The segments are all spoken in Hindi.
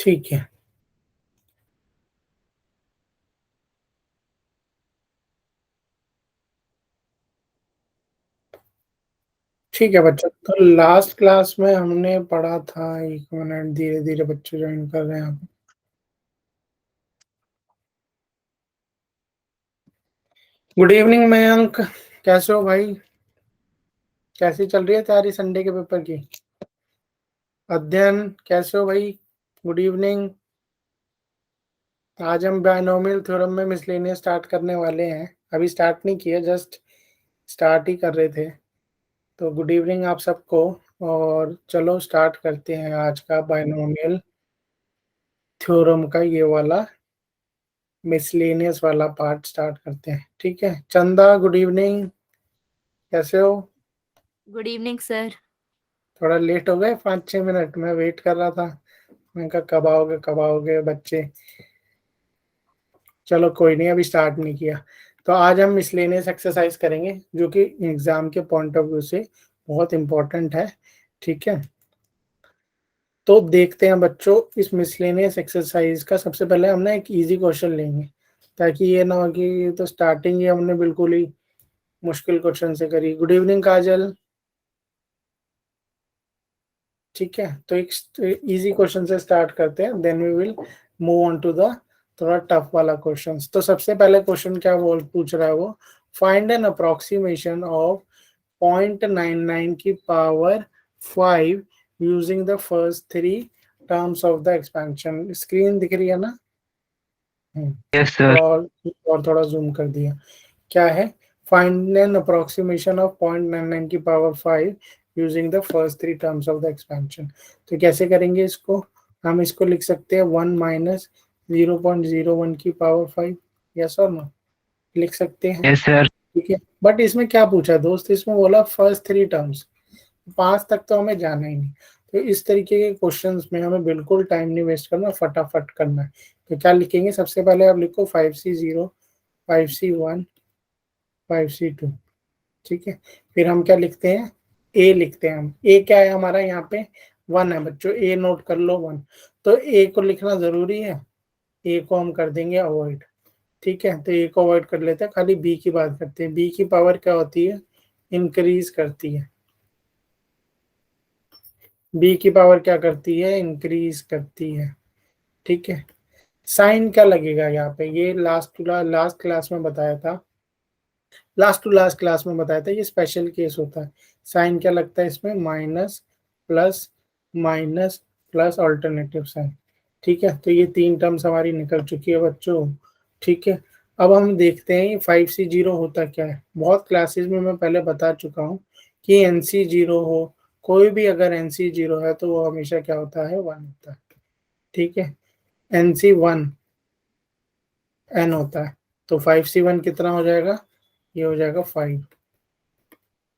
ठीक है, ठीक है बच्चों। तो लास्ट क्लास में हमने पढ़ा था, 1 मिनट, धीरे धीरे बच्चे ज्वाइन कर रहे हैं यहाँ पे। गुड इवनिंग मयंक, कैसे हो भाई? कैसी चल रही है तैयारी संडे के पेपर की? अध्ययन कैसे हो भाई? Good evening. आज हम बायनोमियल थ्योरम में मिसलेनियस स्टार्ट करने वाले हैं। अभी स्टार्ट नहीं किया, जस्ट स्टार्ट ही कर रहे थे। तो गुड इवनिंग आप सबको, और चलो स्टार्ट करते हैं आज का बायनोमियल थ्योरम का ये वाला मिसलेनियस वाला पार्ट स्टार्ट करते हैं। ठीक है, चंदा गुड इवनिंग, कैसे हो? Good evening sir. थोड़ा लेट हो गए, 5-6 मिनट मैं वेट कर रहा था। मैंने कहा कब आओगे बच्चे। चलो कोई नहीं, अभी स्टार्ट नहीं किया। तो आज हम मिसलेनियस एक्सरसाइज करेंगे जो कि एग्जाम के पॉइंट ऑफ व्यू से बहुत इंपॉर्टेंट है। ठीक है, तो देखते हैं बच्चों, इस मिसलेनियस एक्सरसाइज का सबसे पहले हम ना एक इजी क्वेश्चन लेंगे, ताकि ये ना हो कि तो स्टार्टिंग ही हमने बिल्कुल ही मुश्किल क्वेश्चन से करी। गुड इवनिंग काजल। ठीक है, तो एक इजी क्वेश्चन से स्टार्ट करते हैं, then we will move on to the थोड़ा टफ वाला क्वेश्चन। तो सबसे पहले क्वेश्चन क्या बोल पूछ रहा है वो, फाइंड एन अप्रोक्सीमेशन ऑफ 0.99 की power 5 using the first 3 terms of the expansion. Screen दिख रही है ना? Yes sir. और थोड़ा जूम कर दिया। क्या है? फाइंड एन अप्रोक्सीमेशन ऑफ 0.99 की power 5 using the first 3 terms of the expansion. तो कैसे करेंगे इसको? हम इसको लिख सकते हैं 1 माइनस 0.01 की पावर 5, यस और नो, लिख सकते हैं। Yes sir. ठीक है, बट इसमें क्या पूछा है दोस्त? इसमें बोला फर्स्ट 3 टर्म्स, 5 तक तो हमें जाना ही नहीं। तो इस तरीके के क्वेश्चंस में हमें बिल्कुल टाइम नहीं वेस्ट करना, फटाफट करना है। तो क्या लिखेंगे? सबसे पहले आप लिखो 5C0, 5C1, 5C2। ठीक है, फिर हम क्या लिखते हैं? ए लिखते हैं हम। ए क्या है हमारा यहाँ पे? 1 है बच्चों, ए नोट कर लो 1। तो ए को लिखना जरूरी है, ए को हम कर देंगे अवॉइड। ठीक है, तो ए को अवॉइड कर लेते हैं, खाली बी की बात करते हैं। बी की पावर क्या होती है? इंक्रीज करती है। बी की पावर क्या करती है? इंक्रीज करती है। ठीक है, साइन क्या लगेगा यहाँ पे? ये लास्ट क्लास में बताया था, लास्ट टू लास्ट क्लास में बताया था, ये स्पेशल केस होता है। साइन क्या लगता है इसमें? Minus plus, minus plus alternative sign. ठीक है, तो ये 3 टर्म्स हमारी निकल चुकी है बच्चों। ठीक है, अब हम देखते हैं ये 5C0 होता क्या है। बहुत क्लासेस में मैं पहले बता चुका हूँ कि NC0 हो, कोई भी अगर NC0 है तो वो हमेशा क्या होता है? 1 होता है। ठीक है, NC1 N होता है। तो 5C1 कितना हो जाएगा? ये हो जाएगा 5।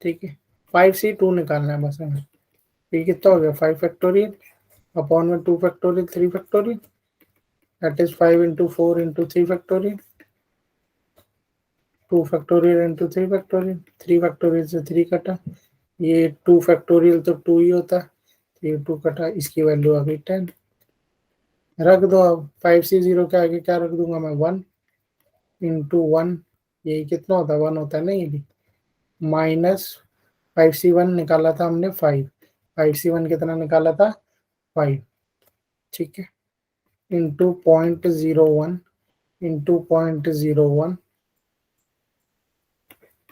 ठीक है, 5C2 निकालना है बस हमें। ये कितना हो गया? 5 फैक्टोरियल अपॉन में 2 factorial, 3 factorial, that is 5 into 4 into 3 factorial, 2 factorial into 3 factorial, 3 factorial से 3 कटा, ये 2 फैक्टोरियल तो 2 ही होता है, ये 2 कटा, इसकी वैल्यू आ गई 10। रख दो अब 5C0 के आगे क्या रख दूंगा मैं? 1 into 1, यही कितना होता है? 1 होता है ना ये भी। माइनस 5C1 निकाला था हमने 5, 5C1 कितना निकाला था? 5। ठीक है, इंटू 0.01 इंटू 0.01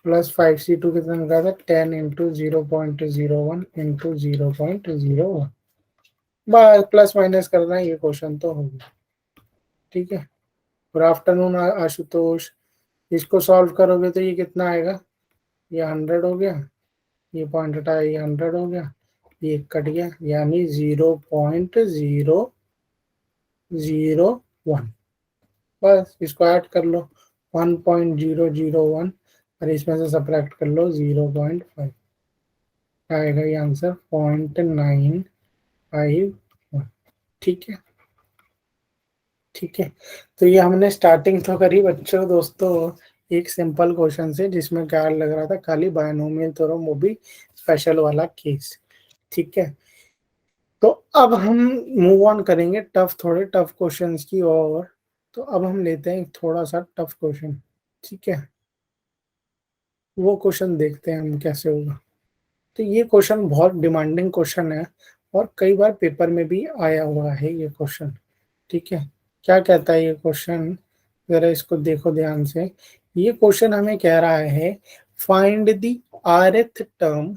प्लस 5C2 कितना निकाला था? 10 इंटू 0.01 इंटू 0.01। बस प्लस माइनस करना है, ये क्वेश्चन तो होगा। ठीक है, गुड आफ्टरनून आशुतोष। इसको सॉल्व करोगे तो ये कितना आएगा? ये 100 हो गया, ये पॉइंट हटाया, ये 100 हो गया, ये कट गया, यानी 0.001। बस इसको ऐड कर लो, 1.001, और इसमें से सब्ट्रैक्ट कर लो 0.5, आएगा ये आंसर 0.951। ठीक है, ठीक है। तो ये हमने स्टार्टिंग तो करी बच्चों दोस्तों एक सिंपल क्वेश्चन से, जिसमें क्या लग रहा था? खाली बायनोमियल थ्योरम, वो भी स्पेशल वाला केस। ठीक है, तो अब हम मूव ऑन करेंगे थोड़े टफ क्वेश्चंस की और। तो अब हम लेते हैं थोड़ा सा टफ क्वेश्चन, ठीक है। वो क्वेश्चन देखते हैं हम कैसे होगा। तो ये क्वेश्चन बहुत डिमांडिंग क्वेश्चन है और कई बार पेपर में भी आया हुआ है ये क्वेश्चन, ठीक है। क्या कहता है ये क्वेश्चन, जरा इसको देखो ध्यान से। ये क्वेश्चन हमें कह रहा है find the rth term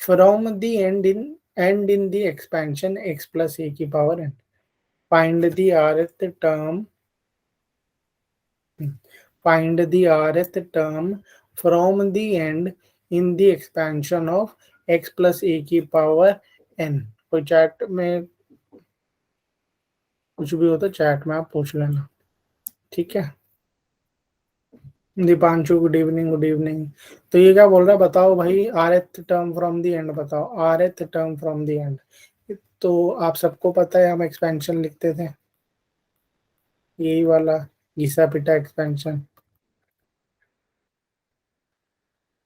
from the and in the expansion x plus a की power n। Find the rth term, find the rth term from the end in the expansion of x plus a की पावर n। कोई चैट में कुछ भी हो तो चैट में आप पूछ लेना, ठीक है। Deepanshu good evening, good evening. तो ये क्या बोल रहा है बताओ भाई, rth term from the end बताओ, rth term from the end. तो आप सबको पता है हम एक्सपेंशन लिखते थे, यही वाला घिसा पिटा एक्सपेंशन,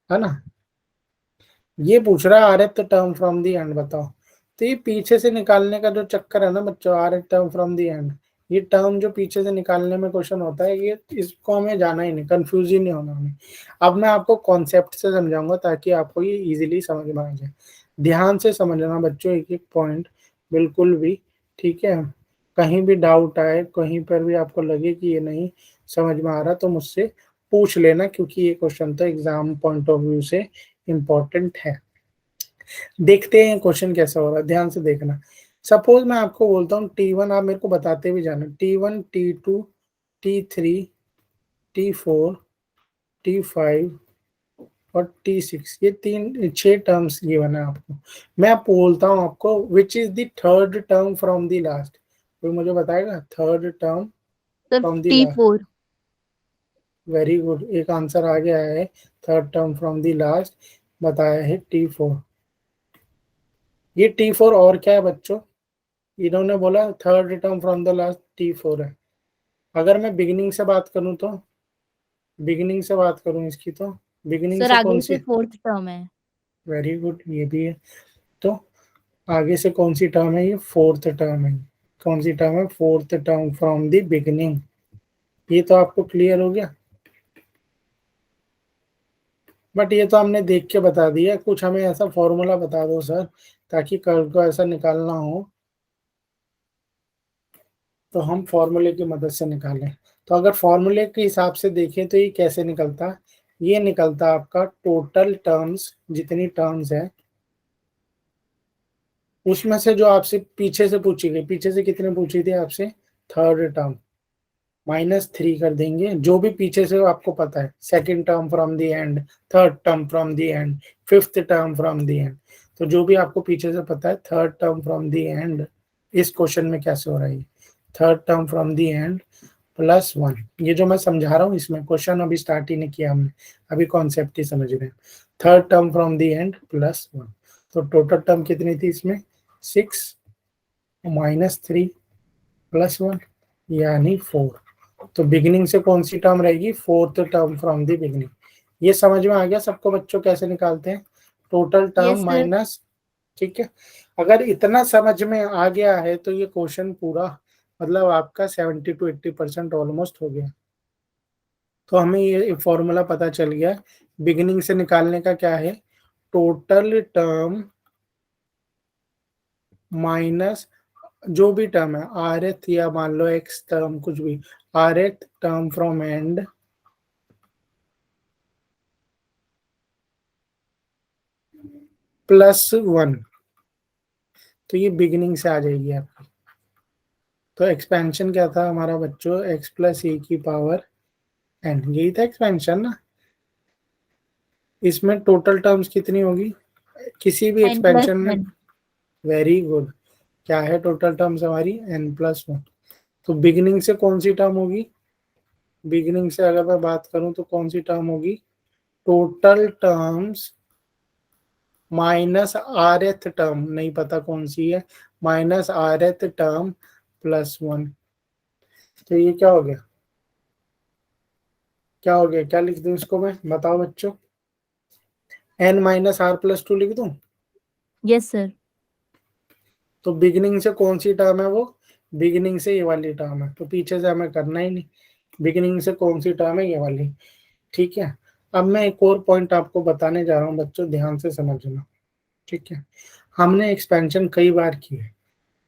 है ना। ये पूछ रहा है आरएथ टर्म फ्रॉम दी एंड बताओ। तो ये पीछे से निकालने का जो चक्कर है ना बच्चों, आरएथ टर्म फ्रॉम दी एंड, ये टर्म जो पीछे से निकालने में क्वेश्चन होता है, ये इसको हमें जाना ही नहीं, कंफ्यूज ही नहीं होना हमें। अब मैं आपको कॉन्सेप्ट से समझाऊंगा ताकि आपको ये इजीली समझ में आ जाए। ध्यान से समझना बच्चों, एक एक पॉइंट बिल्कुल भी, ठीक है। कहीं भी डाउट आए, कहीं पर भी आपको लगे कि ये नहीं समझ में आ रहा, तो मुझसे पूछ लेना, क्योंकि ये क्वेश्चन तो एग्जाम पॉइंट ऑफ व्यू से इम्पोर्टेंट है। देखते हैं क्वेश्चन कैसा हो रहा है, ध्यान से देखना। सपोज मैं आपको बोलता हूँ T1, आप मेरे को बताते भी जाना, T1, T2, T3, T4, T5 और T6, ये 6 टर्म्स गिवन है आपको। मैं आपको बोलता हूँ आपको which is the third term from the last. कोई मुझे बताएगा third term sir from the last. T4। Very good, एक आंसर आ गया है। Third term from the last बताया है T4। ये T4 और क्या है बच्चों, इन्होंने बोला third term from the last T4 है। अगर मैं बिगिनिंग से बात करूं तो, बिगिनिंग से बात करूं इसकी तो, बिगिनिंग सर से कौन आगे सी। से फोर्थ टर्म है। वेरी गुड, ये भी है। तो आगे से कौन सी टर्म है, ये फोर्थ टर्म है। कौन सी टर्म है, fourth term from the beginning. ये तो आपको क्लियर हो गया। बट ये तो हमने देख के बता दिया, कुछ हमें ऐसा फॉर्मूला बता दो सर, ताकि कल को ऐसा निकालना हो तो हम फॉर्मूले की मदद से निकालें। तो अगर फॉर्मूले के हिसाब से देखें तो ये कैसे निकलता, ये निकलता आपका टोटल टर्म्स, जितनी टर्म्स है उसमें से जो आपसे पीछे से पूछी गई, पीछे से कितने पूछी थी आपसे, थर्ड टर्म, -3 कर देंगे। जो भी पीछे से आपको पता है, second term from the end, third term from the end, fifth term from the end. तो जो भी आपको पीछे से पता है, third term from the end. इस क्वेश्चन में कैसे हो रहा है, third term from the end +1। ये जो मैं समझा रहा हूँ इसमें, क्वेश्चन अभी स्टार्ट ही नहीं किया हमने, अभी कॉन्सेप्ट ही समझ रहे हैं। Third term from the end +1। तो टोटल टर्म कितनी थी इसमें, 6 -3 +1 यानी 4। तो बिगिनिंग से कौन सी टर्म रहेगी, fourth term from the beginning. ये समझ में आ गया सबको बच्चों, कैसे निकालते हैं total term yes sir. Minus, ठीक है। अगर इतना समझ में आ गया है तो ये क्वेश्चन पूरा, मतलब आपका 70 to 80% ऑलमोस्ट हो गया। तो हमें ये फॉर्मूला पता चल गया बिगिनिंग से निकालने का, क्या है, टोटल टर्म माइनस जो भी टर्म है, rth या मान लो x टर्म, कुछ भी, rth टर्म फ्रॉम एंड +1। तो ये बिगिनिंग से आ जाएगी आपकी। तो एक्सपेंशन क्या था हमारा बच्चों, x प्लस ए की पावर n, यही था एक्सपेंशन ना। इसमें टोटल टर्म्स कितनी होगी किसी भी n प्लस एक्सपेंशन में। वन वेरी गुड, क्या है टोटल टर्म्स हमारी, n+1। तो बिगिनिंग से कौन सी टर्म होगी, बिगिनिंग से अगर मैं बात करूं तो कौन सी टर्म होगी, टोटल टर्म्स -rth टर्म, नहीं पता कौन सी है, -rth टर्म +1। तो ये क्या हो गया, क्या हो गया, क्या लिख दूं इसको मैं, बताओ बच्चों, n -r +2 लिख दूं। Yes sir. तो बिगिनिंग से कौन सी टर्म है, वो बिगिनिंग से ये वाली टर्म है, तो पीछे से हमें करना ही नहीं, बिगिनिंग से कौन सी टर्म है, ये वाली। ठीक है, अब मैं एक और पॉइंट आपको बताने जा रहा हूँ बच्चों, ध्यान से समझना। ठीक है, हमने एक्सपेंशन कई बार की है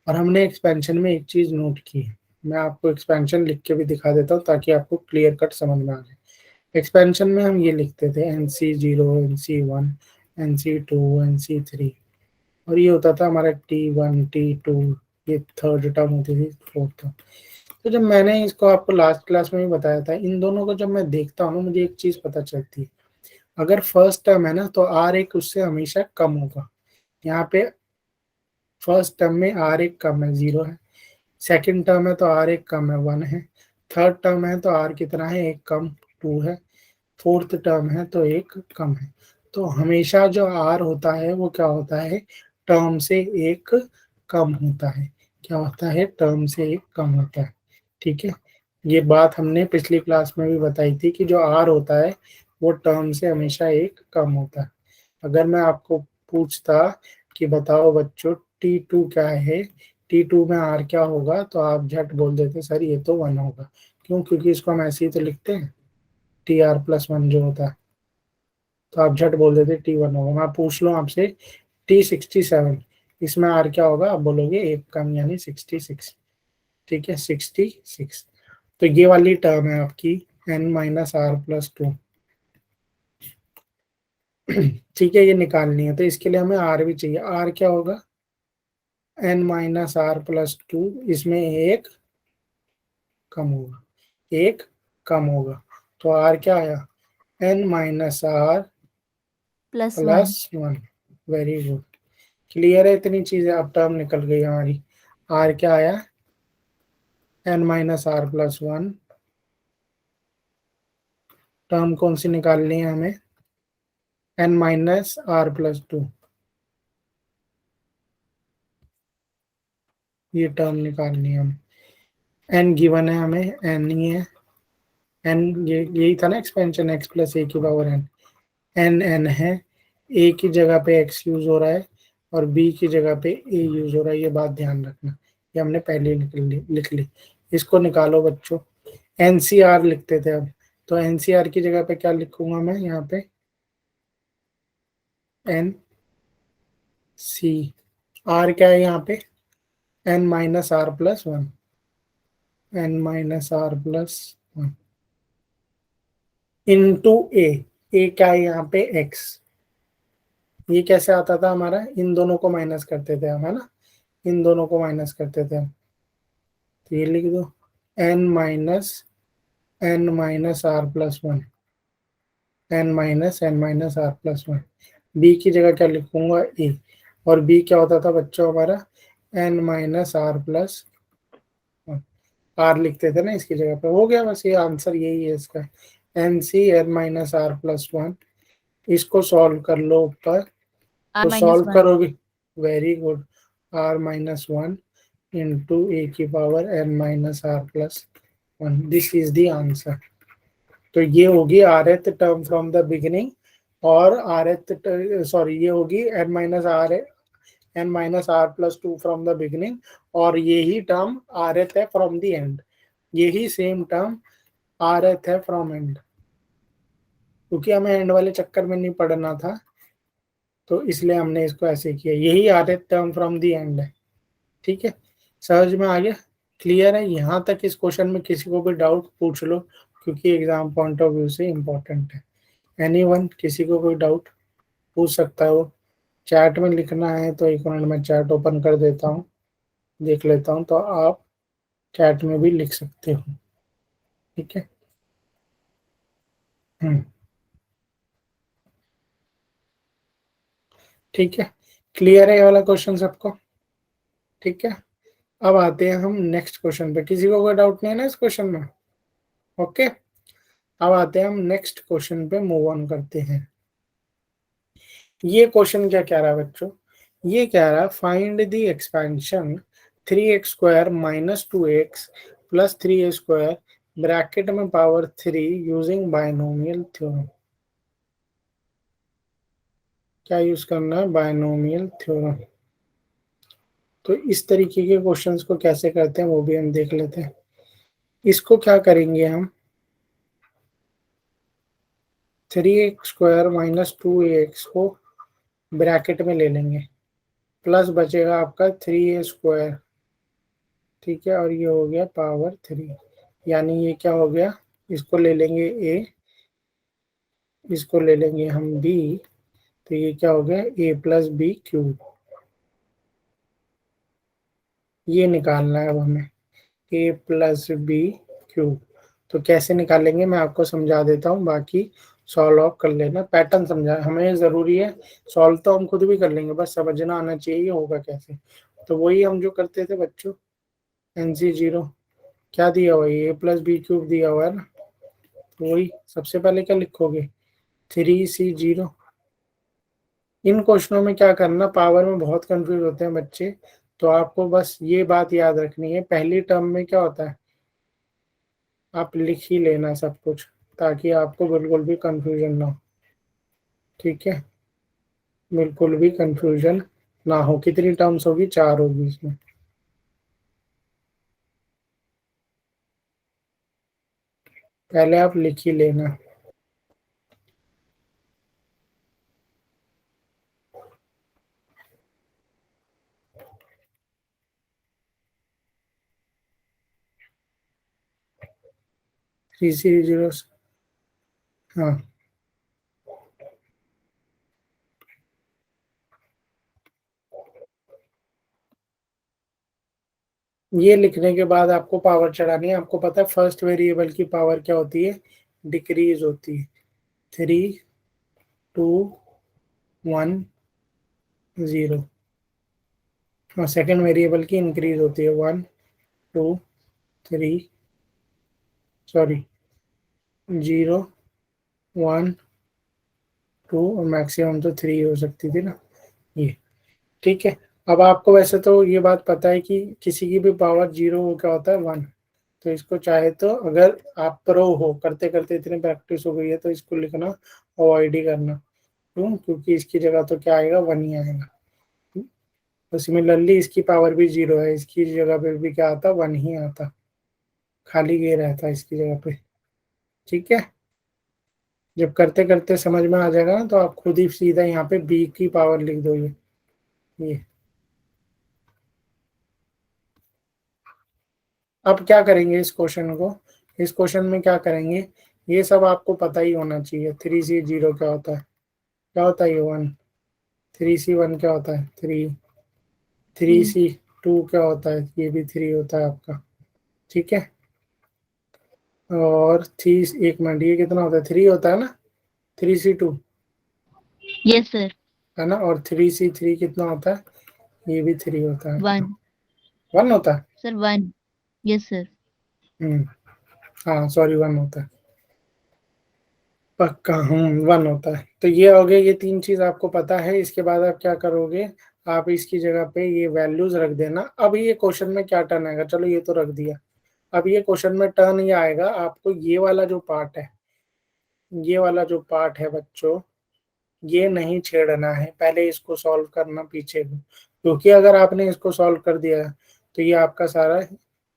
और हमने एक्सपेंशन में एक चीज नोट की है। मैं आपको एक्सपेंशन लिख के भी दिखा देता हूँ ताकि आपको क्लियर कट समझ में आ जाए। एक्सपेंशन में हम ये लिखते थे NC0, NC1, NC2, NC3, और ये होता था हमारा T1, T2, ये थर्ड टर्म होती थी, फोर्थ टर्म। तो जब मैंने इसको आपको लास्ट क्लास में भी बताया था, इन दोनों को जब मैं देखता हूँ ना, मुझे एक चीज पता चलती है। अगर फर्स्ट टर्म है ना, तो R एक उससे हमेशा कम होगा। यहाँ पे फर्स्ट टर्म में R एक कम है, 0 है। सेकंड टर्म है तो R एक कम है, 1 है। थर्ड टर्म है तो R कितना है, एक कम, 2 है। फोर्थ टर्म है तो एक कम है। तो हमेशा जो R होता है वो क्या होता है, टर्म से एक कम होता है। क्या होता है, टर्म से एक कम होता है। ठीक है, ये बात हमने पिछली क्लास में भी बताई थी कि जो R होता है वो टर्म से हमेशा एक कम होता है। अगर मैं आपको पूछता कि बताओ बच्चों T2 क्या है, T2 में R क्या होगा, तो आप झट बोल देते सर ये तो 1 होगा। क्यों, क्योंकि इसको हम ऐसे ही तो लिखते हैं, TR+1 जो होता है, तो आप झट बोल देते T1 होगा। मैं पूछ लूँ आपसे T67, इसमें R क्या होगा, आप बोलोगे एक कम, यानी 66। ठीक है, 66। तो ये वाली टर्म है आपकी N-R+2। ठीक है, ये निकालनी है, तो इसके लिए हमें R भी चाहिए। R क्या होगा, N-R+2, इसमें एक कम होगा, एक कम होगा। तो R क्या आया, N-R +1। +1। वेरी गुड, क्लियर है इतनी चीजें, अब टर्म निकल गई हमारी। R क्या आया, N-R+1। टर्म कौन सी निकालनी है हमें, N-R+2, ये टर्म निकालनी है हमें। N गिवन है हमें, N ही है। N ये यही था ना एक्सपेंशन, x+a⁴n। N है, A की जगह पे x यूज हो रहा है और B की जगह पे A यूज हो रहा है, ये बात ध्यान रखना। ये हमने पहले लिख ली। इसको निकालो बच्चों, NCR लिखते थे अब, तो NCR की जगह पे क्या लिखूंगा मैं यहाँ पे, NC। R क्या है यहाँ पे, N-R+1, N-R+1 इंटू A क्या है यहाँ पे, X। ये कैसे आता था हमारा, इन दोनों को माइनस करते थे हम, है ना, इन दोनों को माइनस करते थे हम। तो ये लिख दो N-R+1, N-R+1। B की जगह क्या लिखूंगा, A। और B क्या होता था बच्चों हमारा, N-R+1। R लिखते थे ना इसकी जगह पे, हो गया बस, ये आंसर यही है इसका, NC N-R+1। इसको सॉल्व कर लो ऊपर, तो सॉल्व R-1। करोगे, very good, R-1 into A⁴ this is the answer. तो ये होगी rth term from the beginning, और rth, सॉरी, ये होगी N-R+2 फ्रॉम द बिगिनिंग, और यही टर्म rth है फ्रॉम द एंड, यही सेम टर्म rth है फ्रॉम एंड, क्योंकि हमें एंड वाले चक्कर में नहीं पड़ना था, तो इसलिए हमने इसको ऐसे किया, यही rth term from the end है। ठीक है, समझ में आ गया, क्लियर है यहाँ तक। इस क्वेश्चन में किसी को भी डाउट पूछ लो, क्योंकि एग्जाम पॉइंट ऑफ व्यू से इम्पोर्टेंट है। एनीवन, किसी को कोई डाउट पूछ सकता है, वो चैट में लिखना है, तो एक मिनट में चैट ओपन कर देता हूँ, देख लेता हूँ, तो आप चैट में भी लिख सकते हो। ठीक है, ठीक है, क्लियर है ये वाला क्वेश्चन सबको। ठीक है, अब आते हैं हम नेक्स्ट क्वेश्चन पे, किसी को कोई डाउट नहीं है ना इस क्वेश्चन में, ओके। अब आते हैं हम नेक्स्ट क्वेश्चन पे, मूव ऑन करते हैं। ये क्वेश्चन क्या कह रहा है बच्चों, ये कह रहा है find the expansion 3x² - 2x + 3a² bracket में पावर 3 यूजिंग बायनोमियल थ्योरम। क्या यूज करना है, बायनोमियल थ्योरम। तो इस तरीके के क्वेश्चंस को कैसे करते हैं वो भी हम देख लेते हैं। इसको क्या करेंगे हम, 3x² माइनस 2ax को ब्रैकेट में ले लेंगे, प्लस बचेगा आपका 3a², ठीक है, और ये हो गया पावर 3, यानी ये क्या हो गया, इसको ले लेंगे a, इसको ले लेंगे हम b, तो ये क्या हो गया a+b³। ये निकालना है अब हमें, a+b³। तो कैसे निकालेंगे मैं आपको समझा देता हूँ, बाकी सॉल्व ऑफ कर लेना, पैटर्न समझा, हमें ज़रूरी है, सॉल्व तो हम खुद भी कर लेंगे, बस समझना आना चाहिए होगा कैसे। तो वही हम जो करते थे बच्चों, NC0 क्या दिया हुआ है, a+b³ दिया हुआ है ना, तो वही सबसे पहले क्या लिखोगे, 3C0। इन क्वेश्चनों में क्या करना, पावर में बहुत कंफ्यूज होते हैं बच्चे, तो आपको बस ये बात याद रखनी है, पहली टर्म में क्या होता है आप लिख ही लेना सब कुछ, ताकि आपको बिल्कुल भी कंफ्यूजन ना हो, ठीक है, बिल्कुल भी कंफ्यूजन ना हो। कितनी टर्म्स होगी, 4 होगी इसमें। पहले आप लिख ही लेना। थ्री सी जीरो, हाँ, ये लिखने के बाद आपको पावर चढ़ानी है। आपको पता है फर्स्ट वेरिएबल की पावर क्या होती है, डिक्रीज होती है, 3 2 1 0, और सेकेंड वेरिएबल की इंक्रीज होती है 1 2 3, सॉरी 0 1 2, और मैक्सिमम तो 3 हो सकती थी ना ये, ठीक है। अब आपको वैसे तो ये बात पता है कि किसी की भी पावर 0 हो क्या होता है 1, तो इसको चाहे तो अगर आप प्रो हो, करते करते इतनी प्रैक्टिस हो गई है, तो इसको लिखना अवॉइड ही करना, क्यों, क्योंकि इसकी जगह तो क्या आएगा 1 ही आएगा। तो सिमिलरली इसकी पावर भी 0 है, इसकी जगह पे भी क्या आता 1 ही आता, खाली ये रहता है इसकी जगह पे, ठीक है। जब करते करते समझ में आ जाएगा ना, तो आप खुद ही सीधा यहाँ पे b की पावर लिख दोगे ये। अब क्या करेंगे इस क्वेश्चन को, इस क्वेश्चन में क्या करेंगे, ये सब आपको पता ही होना चाहिए। 3C0 क्या होता है, क्या होता है ये 1, 3C1 क्या होता है 3, 3C2 क्या होता है, ये भी 3 होता है आपका, ठीक है। और 3, एक मिनट, ये कितना होता है 3 होता है ना, 3C2 यस सर, है ना, और 3C3 कितना होता है, ये भी 3 होता है, 1 1 होता है, सर, 1 यस सर। हाँ सॉरी 1 होता है, पक्का, 1 होता है। तो ये हो गया, ये 3 चीज आपको पता है। इसके बाद आप क्या करोगे, आप इसकी जगह पे ये वैल्यूज रख देना। अब ये क्वेश्चन में क्या टर्न आएगा, चलो ये तो रख दिया, अब ये क्वेश्चन में टर्न ये आएगा, आपको ये वाला जो पार्ट है, ये वाला जो पार्ट है बच्चों, ये नहीं छेड़ना है, पहले इसको सॉल्व करना पीछे को, क्योंकि अगर आपने इसको सॉल्व कर दिया तो ये आपका सारा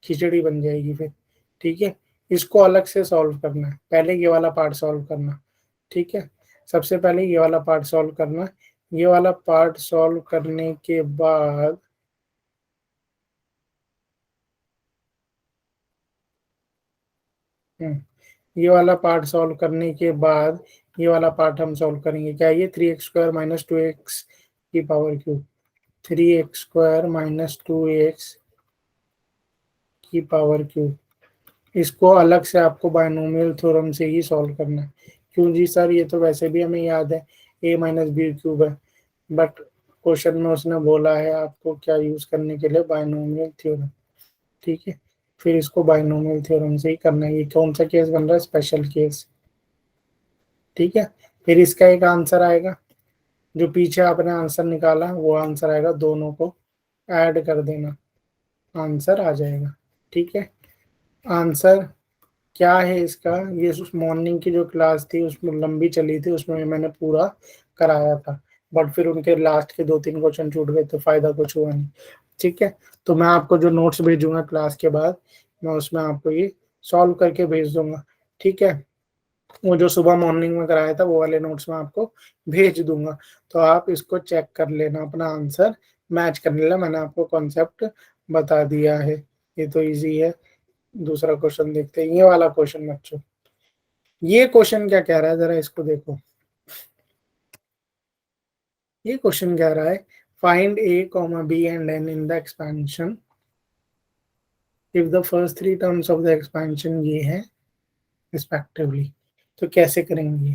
खिचड़ी बन जाएगी फिर, ठीक है। इसको अलग से सॉल्व करना है, पहले ये वाला पार्ट सॉल्व करना, ठीक है। सबसे पहले ये वाला पार्ट सॉल्व करना, ये वाला पार्ट सॉल्व करने के बाद ये वाला पार्ट सॉल्व करने के बाद ये वाला पार्ट हम सॉल्व करेंगे, क्या ये 3x² माइनस 2x की power cube, 3x² minus 2x की पावर क्यूब, इसको अलग से आपको बायनोमियल थ्योरम से ही सॉल्व करना है। क्यों जी सर, ये तो वैसे भी हमें याद है a-b³ है, बट क्वेश्चन में उसने बोला है आपको क्या यूज करने के लिए, बायनोमियल थ्योरम, ठीक है। फिर इसको बायनोमियल थ्योरम से ही करना है। ये कौन सा केस बन रहा है, स्पेशल केस, ठीक है। फिर इसका एक आंसर आएगा, जो पीछे आपने आंसर निकाला वो आंसर आएगा, दोनों को ऐड कर देना, आंसर आ जाएगा, ठीक है। आंसर क्या है इसका, ये उस मॉर्निंग की जो क्लास थी उसमें लंबी चली थी, उसमें मैंने पूरा कराया था। बट फिर उनके लास्ट के 2-3 क्वेश्चन छूट गए तो फायदा कुछ हुआ नहीं। ठीक है, तो मैं आपको जो नोट्स भेजूंगा क्लास के बाद, मैं उसमें आपको ये सॉल्व करके भेज दूंगा। ठीक है, वो जो सुबह मॉर्निंग में कराया था वो वाले नोट्स में आपको भेज दूंगा, तो आप इसको चेक कर लेना, अपना आंसर मैच कर लेना। मैंने आपको कॉन्सेप्ट बता दिया है, ये तो इजी है। दूसरा क्वेश्चन देखते हैं, ये वाला क्वेश्चन बच्चों, ये क्वेश्चन क्या कह रहा है जरा इसको देखो। ये क्वेश्चन कह रहा है find a comma b and n in the expansion if the first three terms of the expansion ये है रिस्पेक्टिवली। तो कैसे करेंगे,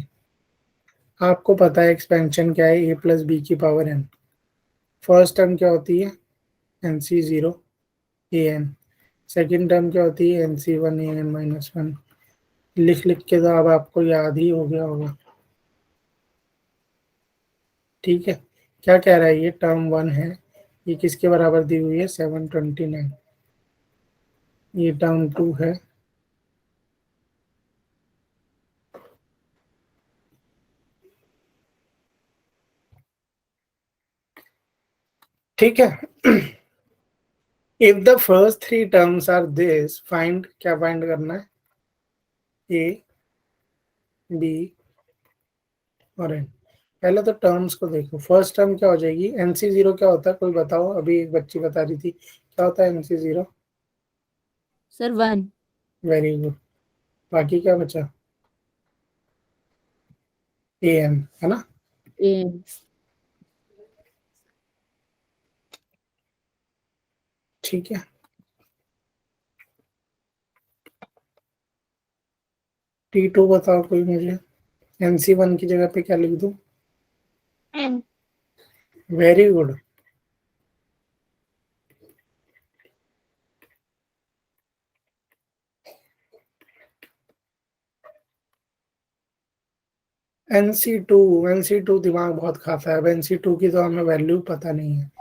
आपको पता है एक्सपेंशन क्या है, ए प्लस बी की पावर एन। फर्स्ट टर्म क्या होती है, N C zero A N. Second term क्या होती है, N C one A N minus one. लिख लिख के तो अब आपको याद ही हो गया होगा। ठीक है, क्या कह रहा है, ये टर्म वन है, ये किसके बराबर दी हुई है, 729। ये टर्म टू है, ठीक है। If the first three terms are this, find, क्या फाइंड करना है, ए बी और एन। पहले तो टर्म्स को देखो, फर्स्ट टर्म क्या हो जाएगी, एनसी जीरो क्या होता है, कोई बताओ, अभी एक बच्ची बता रही थी क्या होता है NC zero. Sir 1। Very good, बाकी क्या बचा, ए एन है ना। ए। ठीक है, टी टू बताओ कोई मुझे, एनसी वन की जगह पे क्या लिख दूं, n. Very good. N C two दिमाग बहुत खाता है, अब एनसी टू की तो हमें वैल्यू पता नहीं है,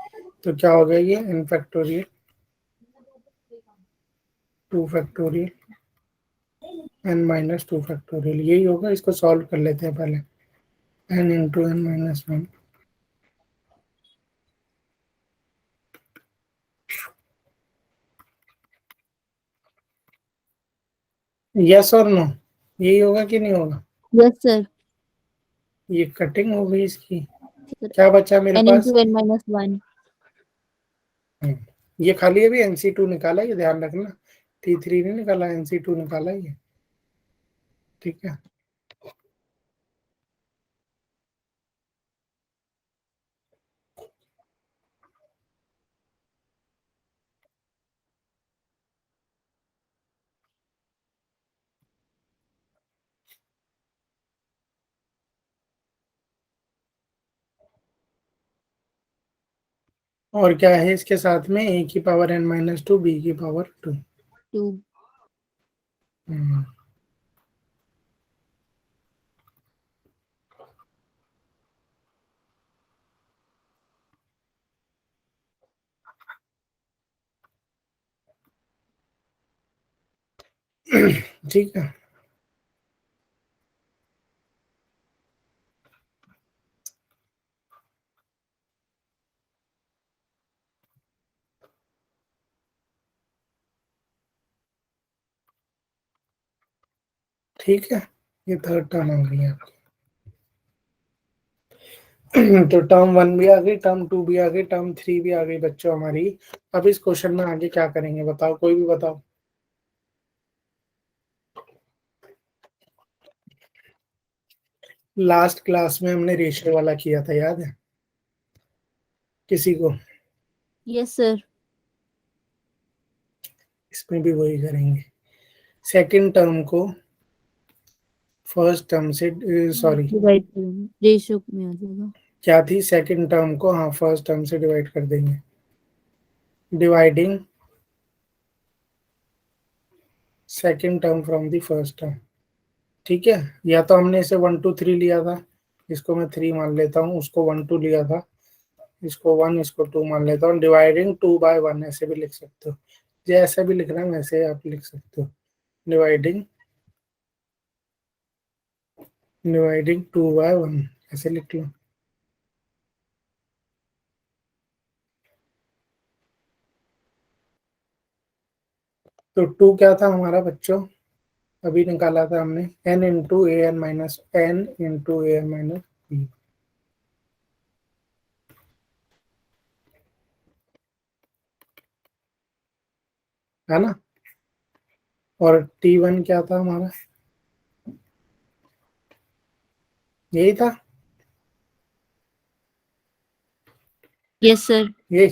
तो क्या हो गया ये, n factorial 2 factorial n minus 2 factorial, यही होगा। इसको सॉल्व कर लेते हैं पहले, n into N minus one. Yes और नो, यही होगा कि नहीं होगा, यस सर। ये कटिंग हो गई इसकी। क्या बचा मेरे एन पास, इंटू एन माइनस 1। ये खाली अभी एनसी टू निकाला, ये ध्यान रखना, टी थ्री नहीं निकाला, एनसी टू निकाला ये। ठीक है, और क्या है इसके साथ में, ए की power n minus two, b की पावर टू। 2। ठीक है, ठीक है, ये थर्ड टर्म हो गई है आपकी। तो टर्म वन भी आ गई, टर्म टू भी आ गई, टर्म थ्री भी आ गई बच्चों हमारी। अब इस क्वेश्चन में आगे क्या करेंगे बताओ, कोई भी बताओ। लास्ट क्लास में हमने रेशियो वाला किया था, याद है किसी को, यस सर। इसमें भी वही करेंगे। सेकंड टर्म को फर्स्ट टर्म से, सॉरी डिवाइड रेशियो में आ जाएगा। क्या थी, सेकंड टर्म को हाँ फर्स्ट टर्म से डिवाइड कर देंगे, dividing second term from the first term. ठीक है, या तो हमने इसे 1 2 3 लिया था, इसको मैं 3 मान लेता हूँ, उसको 1 2 लिया था, इसको 1 इसको 2 मान लेता हूँ, डिवाइडिंग 2/1 ऐसे भी लिख सकते हो, जैसे भी लिखना है वैसे आप लिख सकते हो, डिवाइडिंग 2/1 ऐसे लिख लो। तो 2 क्या था हमारा बच्चों, अभी निकाला था हमने, n into A N minus n into A N minus B, है ना। और t1 क्या था हमारा, यही था, यस सर। ये।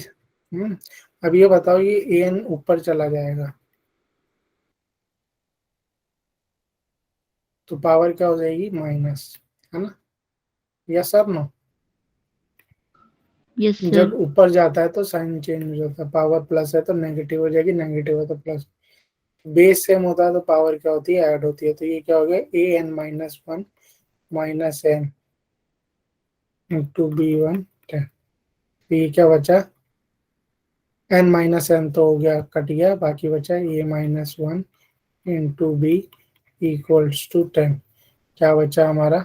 अब ये बताओ, ये ए एन ऊपर चला जाएगा तो पावर क्या हो जाएगी, माइनस, है ना। Yes sir no. Yes sir. जब ऊपर जाता है तो साइन चेंज हो जाता है, पावर प्लस है तो नेगेटिव हो जाएगी, नेगेटिव है तो प्लस। बेस सेम होता है तो पावर क्या होती है, ऐड होती है। तो ये क्या हो गया, A N minus one minus N into B one. ये क्या बचा, एन माइनस एन तो हो गया, कट गया, बाकी बचा A minus one into B equals to 10। क्या बचा हमारा,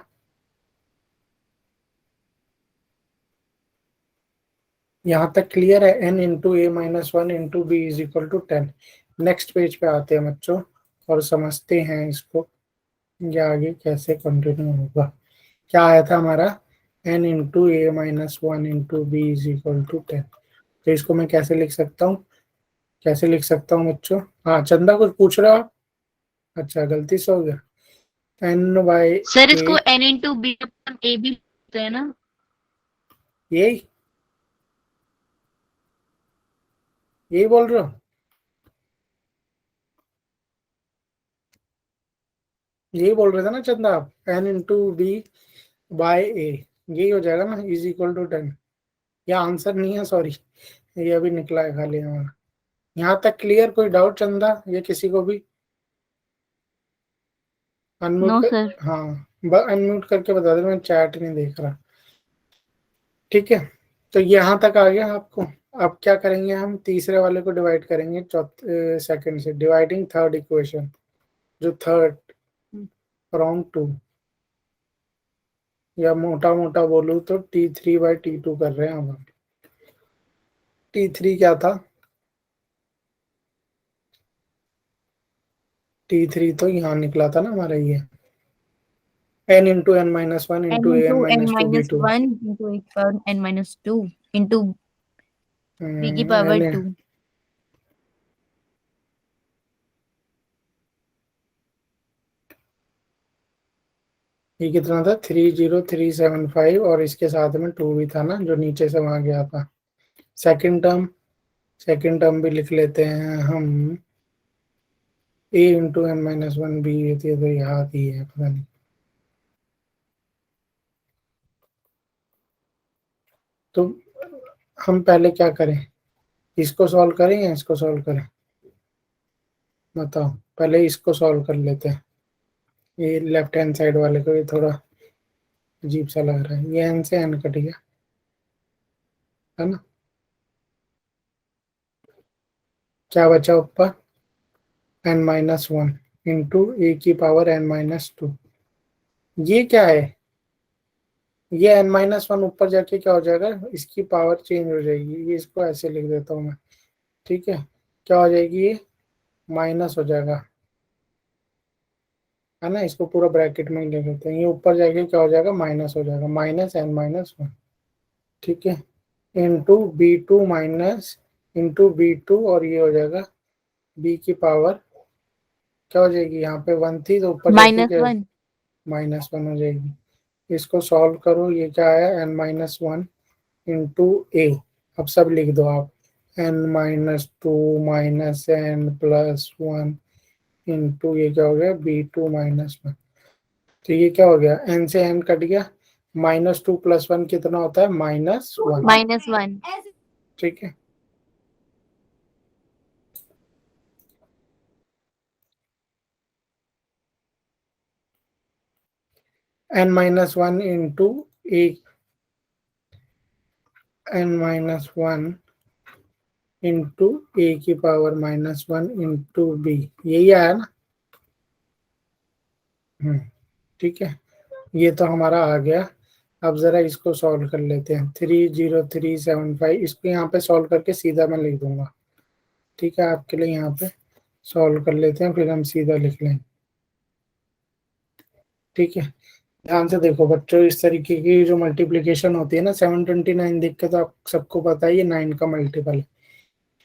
यहाँ तक क्लियर है, n into A minus one into B is equal to 10। Next page पे आते हैं बच्चों और समझते हैं इसको, ये आगे कैसे कंटिन्यू होगा। क्या आया था हमारा, n into A minus one into B is equal to 10। तो इसको मैं कैसे लिख सकता हूँ, कैसे लिख सकता हूँ बच्चों। हाँ चंदा कुछ पूछ रहे हो आप, अच्छा गलती से हो गया, n बाई सर ए, इसको n इंटू बी अपन ए भी बोलते हैं ना। यही यही बोल रहे हो, यही बोल रहे थे ना चंदा आप, n इंटू बी बाय ए, यही हो जाएगा ना, इज इक्वल टू 10। या आंसर नहीं है, सॉरी, ये अभी निकला है खाली हमारा। यहाँ तक क्लियर, कोई डाउट चंदा, ये किसी को भी अनम्यूट नो कर, सर। हाँ अनम्यूट करके बता दे, मैं चैट नहीं देख रहा। ठीक है, तो यहाँ तक आ गया आपको। अब क्या करेंगे, हम तीसरे वाले को डिवाइड करेंगे चौथे सेकंड से, डिवाइडिंग थर्ड इक्वेशन, जो थर्ड फ्रॉम टू, या मोटा मोटा बोलूँ तो T3/T2 कर रहे हैं अब हम। T3 क्या था, T3 तो यहाँ निकला था ना हमारा, ये n into N minus one n into ए N into n minus two B minus two. One into एक power n minus two into b की पावर एन, 2। ये कितना था, 30375, और इसके साथ में 2 भी था ना, जो नीचे से वहां गया था। सेकंड टर्म, सेकंड टर्म भी लिख लेते हैं हम, a into N minus one b, ये तो याद ही है, पता नहीं। तो हम पहले क्या करें, इसको सॉल्व करें या इसको सॉल्व करें, बताओ। पहले इसको सॉल्व कर लेते हैं, ये लेफ्ट हैंड साइड वाले को, ये थोड़ा अजीब सा लग रहा है, ये एन से एन कट गया, है ना। क्या बचा ऊपर, N minus one into a की पावर एन माइनस टू। ये क्या है, ये एन माइनस वन ऊपर जाके क्या हो जाएगा, इसकी पावर चेंज हो जाएगी, ये इसको ऐसे लिख देता हूँ मैं। ठीक है, क्या हो जाएगी, ये माइनस हो जाएगा, है ना। इसको पूरा ब्रैकेट में ही ले लेते हैं, ये ऊपर जाके क्या हो जाएगा, माइनस हो जाएगा, माइनस एन माइनस वन। ठीक है, into b two minus into b two, और ये हो जाएगा बी की पावर क्या हो जाएगी, यहाँ पे वन थी तो ऊपर जाके माइनस क्या, वन। माइनस वन हो जाएगी। इसको सॉल्व करो, ये क्या आया, n minus one into a. अब सब लिख दो आप, n minus two minus n plus one into, ये क्या हो गया, बी टू माइनस वन। तो ये क्या हो गया, एन से एन कट गया, माइनस टू प्लस वन कितना होता है, माइनस वन। Minus one. ठीक है, n minus one into A, N minus one into a की power minus one into b, यही आया ना। ठीक है, ये तो हमारा आ गया। अब जरा इसको सॉल्व कर लेते हैं, 30375, इसको यहाँ पे सॉल्व करके सीधा मैं लिख दूंगा। ठीक है, आपके लिए यहाँ पे सॉल्व कर लेते हैं, फिर हम सीधा लिख लेंगे। ठीक है, ध्यान से देखो बच्चों, इस तरीके की जो मल्टीप्लिकेशन होती है ना, 729 देख के तो आप सबको पता है ये 9 का मल्टीपल है।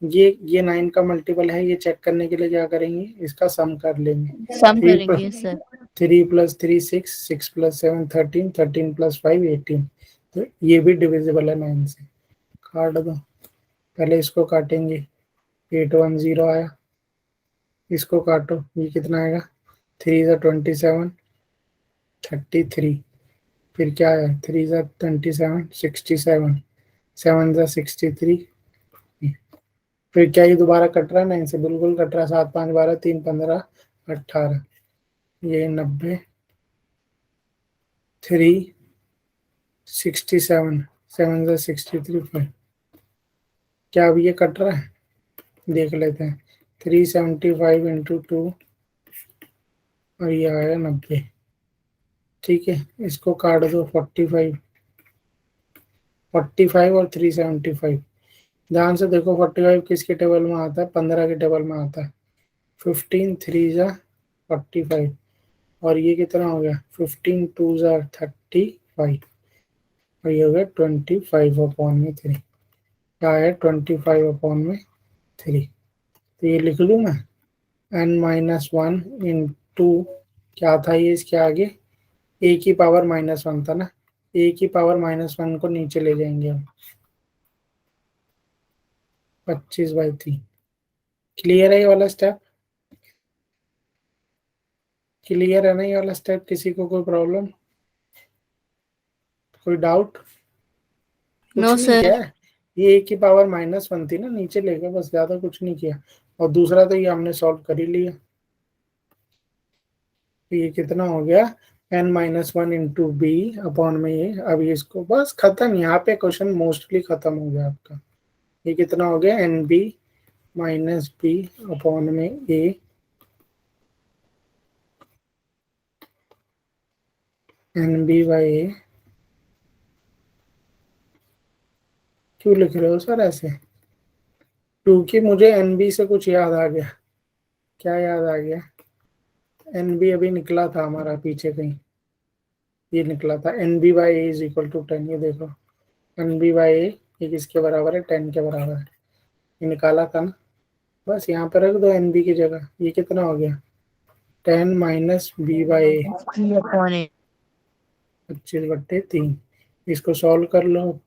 ये 9 का मल्टीपल है, ये चेक करने के लिए क्या करेंगे, इसका सम कर लेंगे। सम थ्री करेंगे सर। 3 + 3 6, 6 + 7 13, 13 + 5 18। तो ये भी डिविजिबल है 9 से। काट दो, पहले इसको काटेंगे, 810 आया। इसको काटो, ये कितना आएगा, 3 × 27 33। फिर क्या है, 3 × 27 67, 7 × 63। फिर क्या ये दोबारा कट रहा है, 9 से बिल्कुल कट रहा है। 7 5 12, 3 15 18, ये 90, 3 67, 7 × 63। फिर क्या अब ये कट रहा है, देख लेते हैं। 375 × 2, और ये आया 90। ठीक है, इसको काट दो, 45, 45 और 375। ध्यान से देखो, 45 किसके टेबल में आता है, 15 के टेबल में आता है। 15 3 × 45, और ये कितना हो गया, 15 2 × 35, और ये हो गया 25/3। क्या है, 25/3। तो ये लिख लूँ मैं, n-1 क्या था ये, इसके आगे a⁻⁻1 था ना, a⁻⁻1 को नीचे ले जाएंगे हम, 25/3। क्लियर है ये वाला स्टेप, क्लियर है ना ये वाला स्टेप, किसी को कोई प्रॉब्लम, कोई डाउट? नो कुछ नहीं सर। किया है, ये a⁻⁻1 थी ना, नीचे ले गए बस, ज्यादा कुछ नहीं किया। और दूसरा तो ये हमने सॉल्व कर ही लिया। तो ये कितना हो गया, n-1 × b/, ये अब ये इसको बस खत्म, यहाँ पे क्वेश्चन मोस्टली खत्म हो गया आपका। ये कितना हो गया, n-b - b/a, n-b/a। क्यों लिख रहे हो सर ऐसे, क्योंकि मुझे एन-बी से कुछ याद आ गया। क्या याद आ गया, एन-बी अभी निकला था हमारा पीछे कहीं, ये निकला था n-b/a = 10। ये देखो, n-b/a ये किसके बराबर है, 10 के बराबर है, ये निकाला था ना। बस यहाँ पर रख दो n-b की जगह। ये कितना हो गया, 10 - b/a, 25/3। इसको सॉल्व कर लो,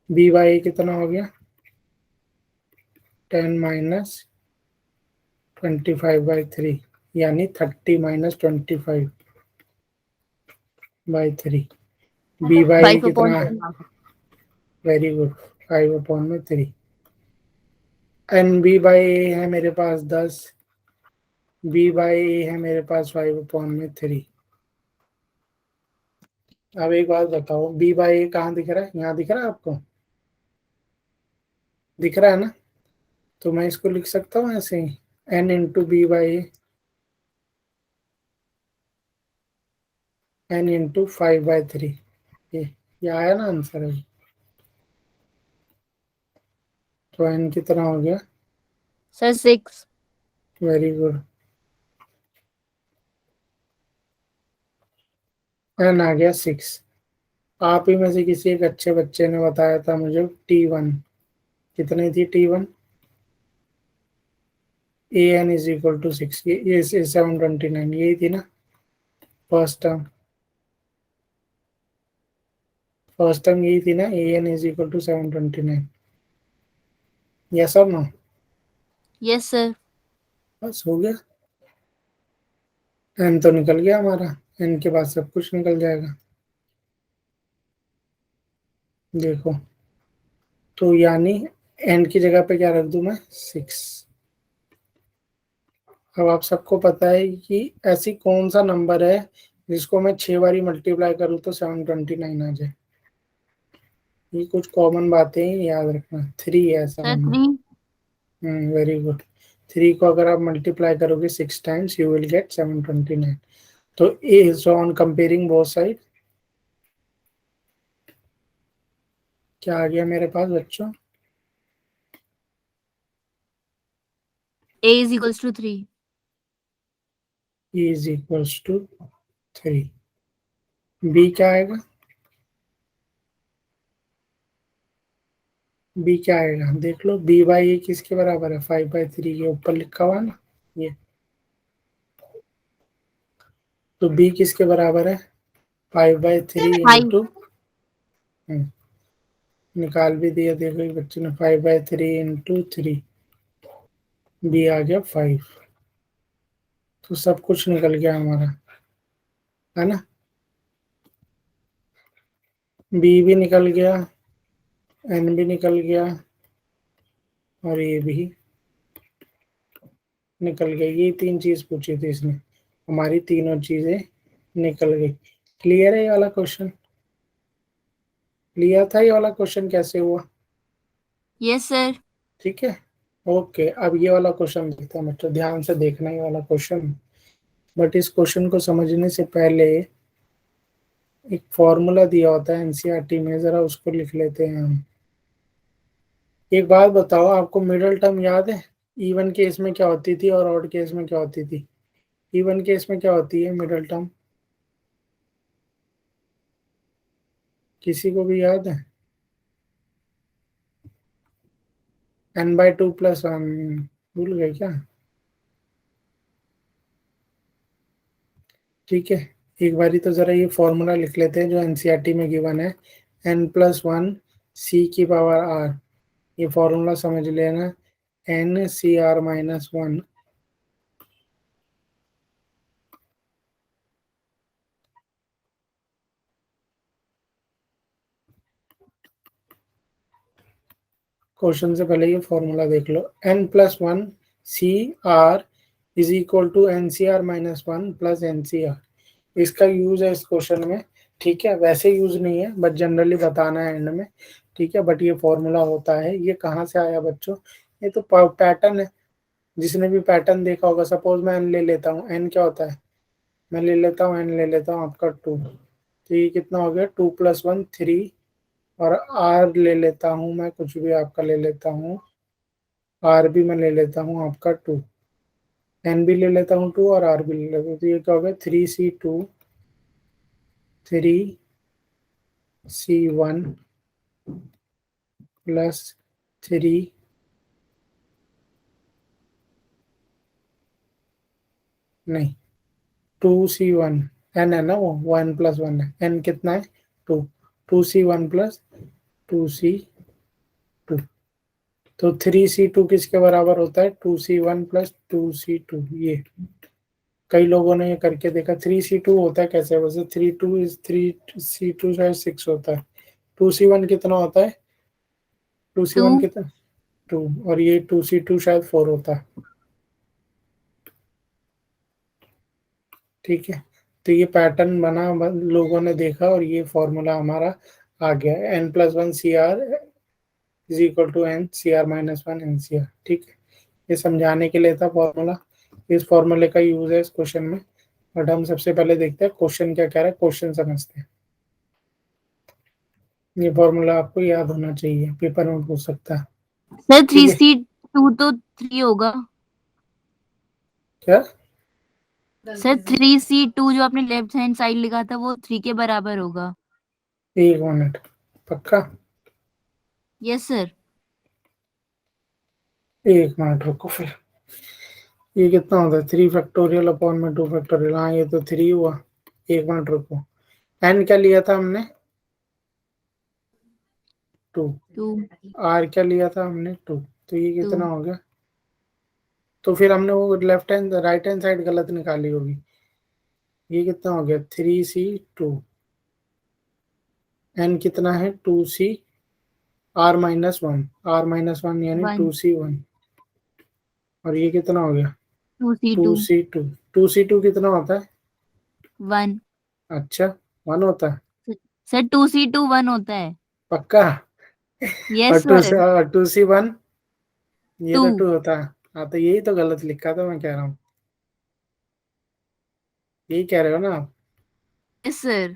b/a कितना हो गया, 10 - 25/3, यानी 30 - 25/3। b/a 5/3। कितना है, वेरी गुड, 5/3। n-b/a है मेरे पास 10, b/a है मेरे पास 5/3। अब एक बात बताओ, b/a कहाँ दिख रहा है, यहाँ दिख रहा है आपको, दिख रहा है ना? तो मैं इसको लिख सकता हूँ ऐसे ही, n × b/a, n × 5/3। ये आया ना आंसर है। तो n कितना हो गया, सर 6। वेरी गुड, n आ गया 6। आप ही में से किसी एक अच्छे बच्चे ने बताया था मुझे t1, कितनी थी t1, an = 6, ये 729, यही थी ना फर्स्ट टर्म, फर्स्ट टर्म यही थी ना, an = 729। यस और नो? Yes sir. बस हो गया, n तो निकल गया हमारा, n के बाद सब कुछ निकल जाएगा। देखो, तो यानी n की जगह पे क्या रख दूं मैं, 6। अब आप सबको पता है कि ऐसी कौन सा नंबर है जिसको मैं 6 बारी मल्टीप्लाई करूँ तो 729 आ जाए। ये कुछ कॉमन बातें हैं, याद रखना। 3 है ऐसा सर नंबर। 3। Very good. 3 को अगर आप मल्टीप्लाई करोगे 6 टाइम्स, यू विल गेट 729। तो a so on comparing both side, क्या आ गया मेरे पास बच्चों, A is equals to 3. E is equals to 3. B क्या आएगा? B क्या आएगा देख लो। B बाई ए किसके बराबर है? 5/3 के ऊपर लिखा हुआ ना ये। तो B किसके बराबर है? 5/3 5. इंटू, निकाल भी दिया देखो ये बच्चे ने, 5/3 इंटू 3, बी आ गया 5। तो सब कुछ निकल गया हमारा, है ना। बी भी निकल गया, एन भी निकल गया, और ये भी निकल गया। ये 3 चीज पूछी थी इसने, हमारी तीनों चीजें निकल गई। क्लियर है ये वाला क्वेश्चन? क्लियर था ये वाला क्वेश्चन कैसे हुआ? Yes, sir. ठीक है, ओके। अब ये वाला क्वेश्चन देखते हैं, मतलब ध्यान से देखना ये वाला क्वेश्चन। बट इस क्वेश्चन को समझने से पहले एक फॉर्मूला दिया होता है एनसीईआरटी में, जरा उसको लिख लेते हैं हम। एक बात बताओ, आपको मिडिल टर्म याद है? इवन केस में क्या होती थी और ऑड केस में क्या होती थी? इवन केस में क्या होती है मिडिल टर्म? किसी को भी याद है? n/2 + 1, भूल गए क्या? ठीक है, एक बारी तो जरा ये फॉर्मूला लिख लेते हैं जो एनसीईआरटी में गिवन है, n+1 c⁻r। ये फॉर्मूला समझ लेना, n(CR-1) क्वेश्चन से पहले ये फॉर्मूला देख लो, n+1 CR is equal to NCR-1 plus NCR। इसका यूज है इस क्वेश्चन में, ठीक है। वैसे यूज नहीं है, बट जनरली बताना है एंड में, ठीक है। बट ये फॉर्मूला होता है। ये कहाँ से आया बच्चों? ये तो पैटर्न है, जिसने भी पैटर्न देखा होगा। सपोज मैं n ले लेता हूँ, n क्या होता है? मैं ले लेता हूँ n ले लेता हूँ आपका 2, तो ये कितना हो गया? 2+1 3, और r ले लेता हूँ मैं, कुछ भी आपका ले लेता हूँ, r भी मैं ले लेता हूँ आपका 2, n भी ले लेता हूँ 2, और r भी ले लेता हूँ। तो ये क्या हो गया? 3C2 3C1 प्लस 3, नहीं 2C1, n है ना, वो 1+1 है, n कितना है? 2, 2C1 प्लस 2C2। तो 3C2 किसके बराबर होता है? 2C1 plus 2C2। ये कई लोगों ने ये करके देखा। 3C2 होता है कैसे? वैसे 3C2 शायद 6 होता है। 2C1 कितना होता है? 2C1 2. कितना? 2, और ये 2C2 शायद 4 होता है, ठीक है। तो ये पैटर्न बना, लोगों ने देखा, और ये फॉर्मूला हमारा आ गया, n+1 CR is equal to NCR-1 NCR, ठीक है। ये समझाने के लिए था फॉर्मूला। इस फॉर्मूले का यूज है इस क्वेश्चन में। बट हम सबसे पहले देखते हैं क्वेश्चन क्या कह रहा है, क्वेश्चन समझते हैं। ये फॉर्मूला आपको याद होना चाहिए, पेपर में पूछ सकता है, सर ठीक है। 3C2 तो 3 होगा। क्या? सर 3C2 जो आपने लेफ्ट हैंड साइड लिखा था वो 3 के बराबर होगा। 1 मिनट, पक्का? Yes sir. 1 मिनट रुको फिर। ये कितना होता है? 3 फैक्टोरियल/2 फैक्टोरियल। हाँ ये तो 3 हुआ। 1 मिनट रुको। एन क्या लिया था हमने? 2। 2. आर क्या लिया था हमने? 2। तो ये 2. कितना हो गया? तो फिर हमने वो left hand right hand side गलत निकाली होगी। ये कितना हो गया? 3C2। एन कितना है? 2C(R-1), R-1 यानी 1. 2C1। और ये कितना हो गया? 2C2. 2C2। 2C2 कितना होता है? 1. अच्छा, 1 होता है, सर 2C2 1 होता है। पक्का? यस और सर। 2C1 ये 2. तो 2 होता है। हाँ, तो यही तो गलत लिखा था, मैं कह रहा हूँ। यही कह रहे हो ना आप? Yes sir.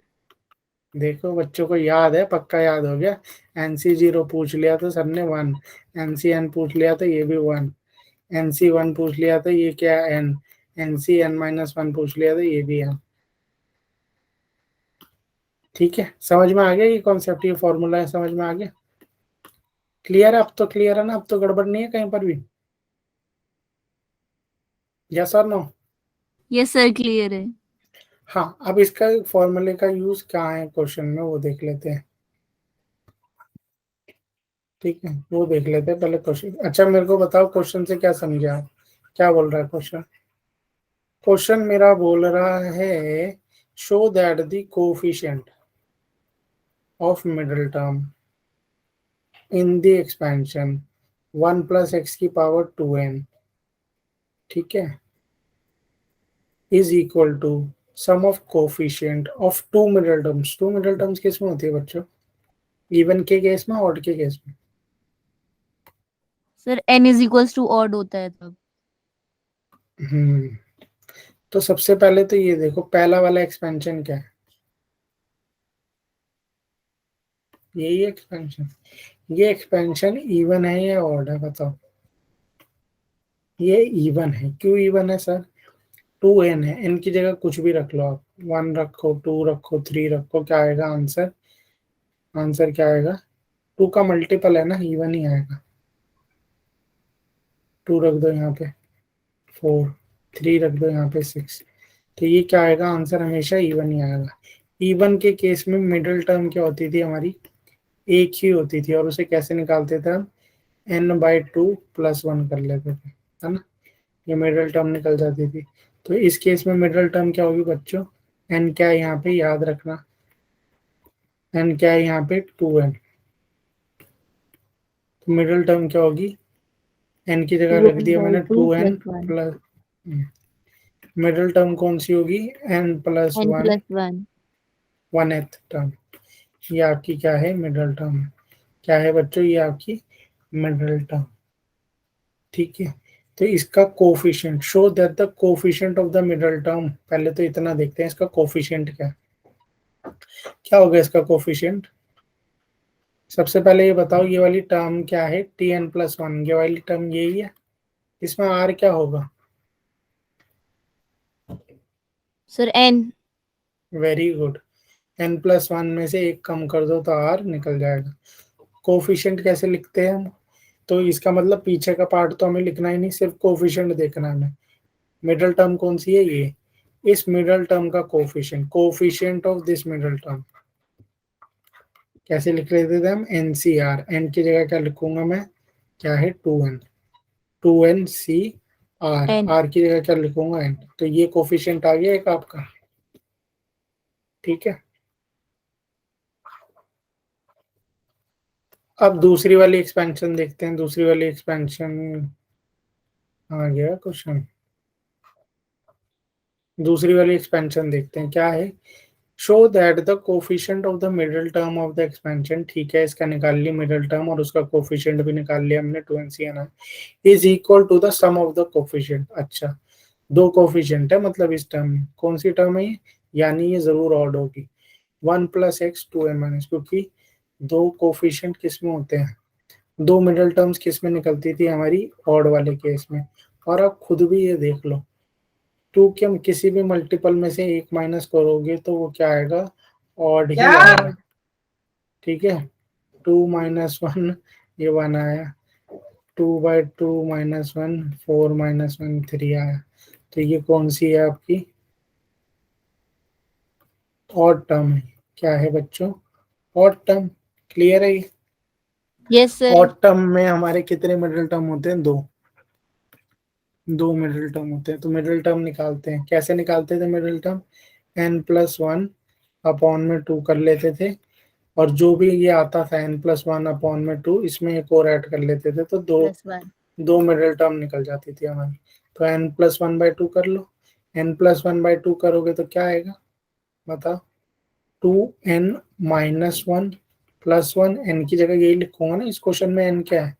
देखो बच्चों को याद है, पक्का याद हो गया। NC0 पूछ लिया तो सर ने 1, NCN पूछ लिया तो ये भी 1। NC1 पूछ लिया था, ये क्या है n, NCn-1 पूछ लिया था, ये भी है। ठीक है, समझ में आ गया ये कॉन्सेप्ट, ये फॉर्मूला है, समझ में आ गया? क्लियर है? अब तो क्लियर है ना, अब तो गड़बड़ नहीं है कहीं पर भी? यस और नो? यस सर, क्लियर है। हाँ, अब इसका फॉर्मूले का यूज कहाँ है क्वेश्चन में, वो देख लेते हैं। ठीक है, वो देख लेते हैं पहले क्वेश्चन। अच्छा मेरे को बताओ क्वेश्चन से क्या समझे आप, क्या बोल रहा है क्वेश्चन? क्वेश्चन मेरा बोल रहा है show that the coefficient of middle term in the expansion 1 plus x की पावर 2n, ठीक है, is equal to sum of coefficient of two middle terms. Two middle terms किस में होती है बच्चों? इवन के केस में, ऑड के केस में? Sir n is equals to odd होता है तब। हम्म, तो सबसे पहले तो ये देखो पहला वाला एक्सपेंशन क्या है, यही एक्सपेंशन। ये एक्सपेंशन इवन है या ऑड है बताओ? ये इवन है। क्यों इवन है सर? 2n है, n की जगह कुछ भी रख लो आप, 1 रखो, 2 रखो, 3 रखो, क्या आएगा आंसर? आंसर क्या आएगा? 2 का मल्टीपल है ना, इवन ही आएगा। 2 रख दो यहाँ पे 4, 3 रख दो यहाँ पे 6, तो ये क्या आएगा आंसर? हमेशा इवन ही आएगा। इवन के केस में मिडिल टर्म क्या होती थी हमारी? एक ही होती थी, और उसे कैसे निकालते थे हम? n/2 + 1 कर लेते थे, है ना? ये मिडिल टर्म निकल जाती थी। तो इस केस में मिडिल टर्म क्या होगी बच्चों? n क्या है यहाँ पे, याद रखना, n क्या है यहाँ पे? 2n। तो मिडिल टर्म क्या होगी? n की जगह रख दिया मैंने 2n प्लस, मिडिल टर्म कौन सी होगी? n+1, n+1। 1th term. ये आपकी क्या है? Middle term. क्या है बच्चों? ये आपकी मिडिल टर्म। ठीक है, तो इसका coefficient, show that the coefficient of the middle term, पहले तो इतना देखते हैं इसका कोफिशिएंट क्या है। क्या होगा इसका कोफिशिएंट? सबसे पहले ये बताओ ये वाली टर्म क्या है? Tn+1, ये वाली टर्म यही है, इसमें r क्या होगा? Sir n। Very good. n+1 में से एक कम कर दो तो r निकल जाएगा। कोफिशिएंट कैसे लिखते हैं हम? तो इसका मतलब पीछे का पार्ट तो हमें लिखना ही नहीं, सिर्फ कोफिशिएंट देखना है हमें। मिडिल टर्म कौन सी है? ये। इस मिडिल टर्म का coefficient, coefficient of this middle term कैसे लिख लेते थे हम? NCR। n की जगह क्या लिखूंगा मैं? क्या है? 2n, 2NCR। n। r की जगह क्या लिखूंगा? n। तो ये कोफिशिएंट आ गया एक आपका। ठीक है, अब दूसरी वाली एक्सपेंशन देखते हैं। दूसरी वाली एक्सपेंशन आ गया क्वेश्चन। दूसरी वाली एक्सपेंशन देखते हैं क्या है। Show that the coefficient of the middle term of the expansion, ठीक है, इसका निकाल लिया मिडिल टर्म और उसका कोफिशिएंट भी निकाल लिया हमने 2NCN, is equal to the sum of the coefficient. अच्छा, दो कोफिशिएंट है मतलब इस टर्म में, कौन सी टर्म है ये? यानी ये जरूर ऑड होगी। 1 + x 2n-, क्योंकि दो कोफिशिएंट किस में होते हैं? दो मिडिल टर्म्स किस में निकलती थी हमारी? ऑड वाले केस में। और आप खुद भी ये देख लो, 2 के हम किसी भी मल्टीपल में से एक माइनस करोगे तो वो क्या आएगा? ऑड ही आएगा। ठीक है, 2 - 1, ये 1 आया, 2/2 -1, 4 - 1 3 आया। तो ये कौन सी है आपकी? ऑड टर्म है। क्या है बच्चों? Odd term. क्लियर है ये? Yes sir. ऑड टर्म में हमारे कितने मिडिल टर्म होते हैं? दो। दो मिडिल टर्म होते हैं। तो मिडिल टर्म निकालते हैं, कैसे निकालते थे मिडिल टर्म? n+1 अपॉन में 2 कर लेते थे, और जो भी ये आता था n+1 अपॉन में 2, इसमें एक और ऐड कर लेते थे, तो दो +1। दो मिडिल टर्म निकल जाती थी हमारी। तो n+1/2 कर लो। n+1/2 करोगे तो क्या आएगा बताओ? 2n-1 + 1, n की जगह यही लिखूंगा ना, इस क्वेश्चन में n क्या है?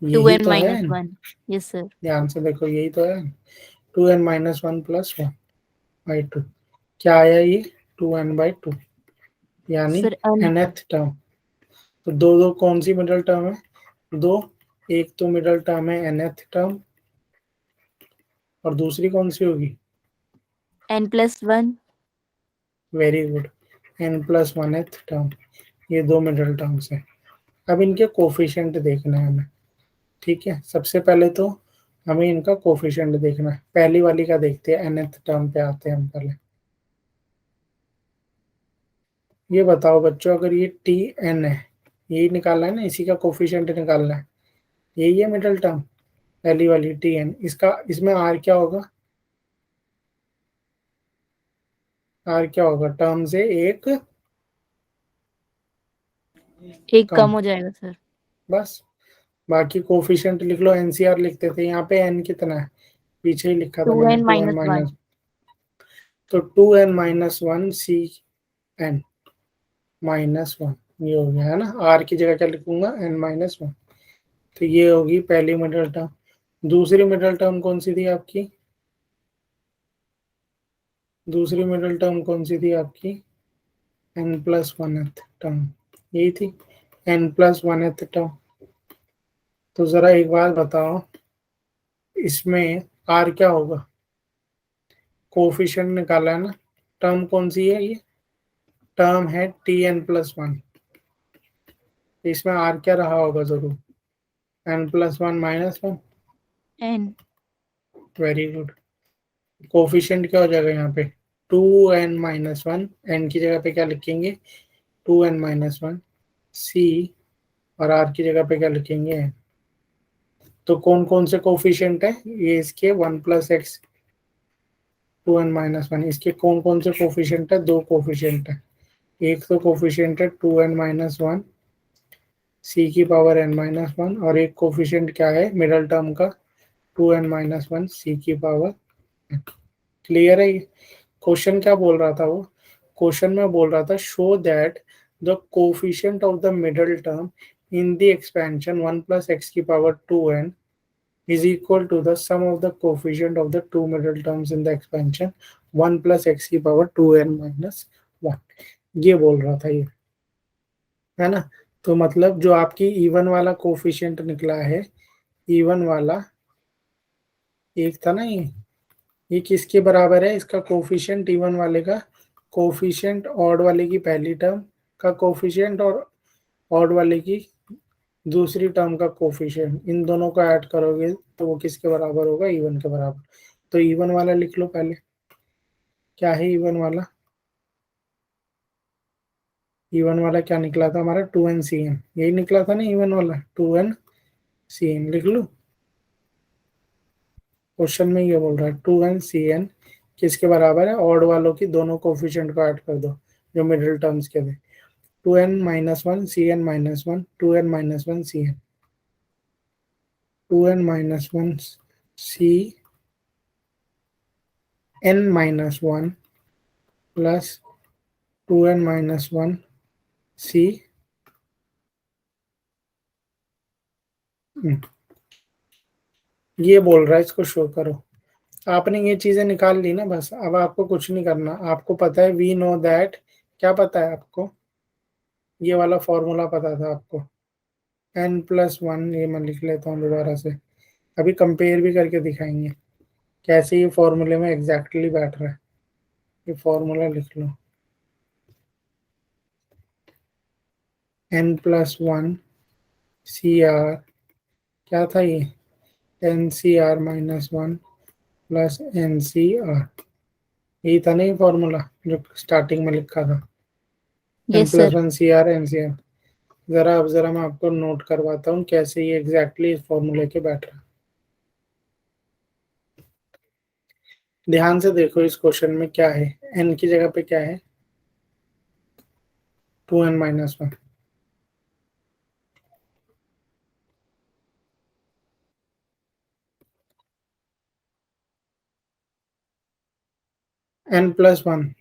यही 2n तो है - n। 1। Yes sir. ध्यान से देखो, यही तो है। 2n-1 + 1/2 क्या आया ये? 2n/2, यानी सर n। nth term. तो दो दो कौन सी मिडिल टर्म है? दो एक तो मिडल टर्म है nth टर्म, और दूसरी कौन सी होगी? n+1। Very good, n+1th term. ये दो मिडल टर्म्स हैं। अब इनके कोफिशिएंट देखना है हमें। ठीक है, सबसे पहले तो हमें इनका कोफिशिएंट देखना है। पहली वाली का देखते हैं, nth टर्म पे आते हैं हम पहले। ये बताओ बच्चों, अगर ये टी एन है, यही निकालना है ना, इसी का कोफिशिएंट निकालना है, यही है मिडल टर्म पहली वाली टी एन। इसका इसमें आर क्या होगा? आर क्या होगा? टर्म से एक एक कम कम, हो जाएगा सर। बस। बाकी कोफिशिएंट लिख लो, एनसीआर लिखते थे, यहाँ पे एन कितना है? पीछे ही लिखा था मैंने, 2n टू एन - 1। माइनस, तो 2n - 1 सी एन -1, ये हो गया है ना। आर की जगह क्या लिखूंगा? n-1। तो ये होगी पहली मिडल टर्म। दूसरी मिडल टर्म कौन सी थी आपकी? दूसरी मिडल टर्म कौन सी थी आपकी? n+1th टर्म, यही थी n+1th टर्म। तो जरा एक बात बताओ, इसमें आर क्या होगा? कोफिशिएंट निकाला है ना, टर्म कौन सी है? ये टर्म है Tn+1। इसमें आर क्या रहा होगा? जरूर n+1 - 1। n। Very good. Coefficient क्या हो जाएगा यहाँ पे? 2n - 1, n की जगह पे क्या लिखेंगे? 2n - 1 सी, और आर की जगह पे क्या लिखेंगे? तो कौन कौन से कोफिशिएंट है ये? इसके 1+x 2n - 1, इसके कौन कौन से कोफिशिएंट है? दो कोफिशिएंट है। एक तो कोफिशिएंट है 2n - 1 सी की पावर n-1, और एक कोफिशिएंट क्या है मिडल टर्म का? 2n - 1 सी की पावर। क्लियर है? क्वेश्चन क्या बोल रहा था वो? क्वेश्चन में बोल रहा था, show that the coefficient of the middle term in the expansion 1+x की power 2n is equal to the sum of the coefficient of the two middle terms in the expansion 1+x की पावर 2n - 1। ये बोल रहा था ये, है ना। तो मतलब जो आपकी इवन वाला कोफिशिएंट निकला है, इवन वाला एक था ना ये किसके बराबर है? इसका कोफिशिएंट इवन वाले का कोफिशिएंट ऑड वाले की पहली टर्म का कोफिशिएंट, और ऑड वाले की दूसरी टर्म का कोफिशिएंट, इन दोनों को ऐड करोगे तो वो किसके बराबर होगा? इवन के बराबर। तो इवन वाला लिख लो पहले। क्या है इवन वाला? इवन वाला क्या निकला था हमारा? 2n-Cn, यही निकला था ना इवन वाला, 2n-Cn लिख लो। क्वेश्चन में ये बोल रहा है 2n-Cn किसके बराबर है? ऑड वालों की दोनों कोफिशिएंट को ऐड कर दो जो मिडिल टर्म्स के थे। 2n - 1 Cn - 1, 2n - 1 Cn, 2n - 1 Cn -1 plus 2n - 1 C। ये बोल रहा है इसको शो करो। आपने ये चीजें निकाल ली ना, बस अब आपको कुछ नहीं करना। आपको पता है, वी नो दैट, क्या पता है आपको? ये वाला फॉर्मूला पता था आपको, n+1। ये मैं लिख लेता हूँ दोबारा से, अभी कंपेयर भी करके दिखाएंगे कैसे ये फॉर्मूले में एग्जैक्टली बैठ रहा है। ये फॉर्मूला लिख लो, n+1 CR, क्या था ये? NCR - 1 प्लस NCR, यही था ना ये फॉर्मूला जो स्टार्टिंग में लिखा था, yes sir. n+1 CR NCR। जरा मैं आपको नोट करवाता हूँ कैसे ये एग्जैक्टली इस फॉर्मूले के बैठ रहा है। ध्यान से देखो, इस क्वेश्चन में क्या है? n की जगह पे क्या है? 2n - 1। n+1,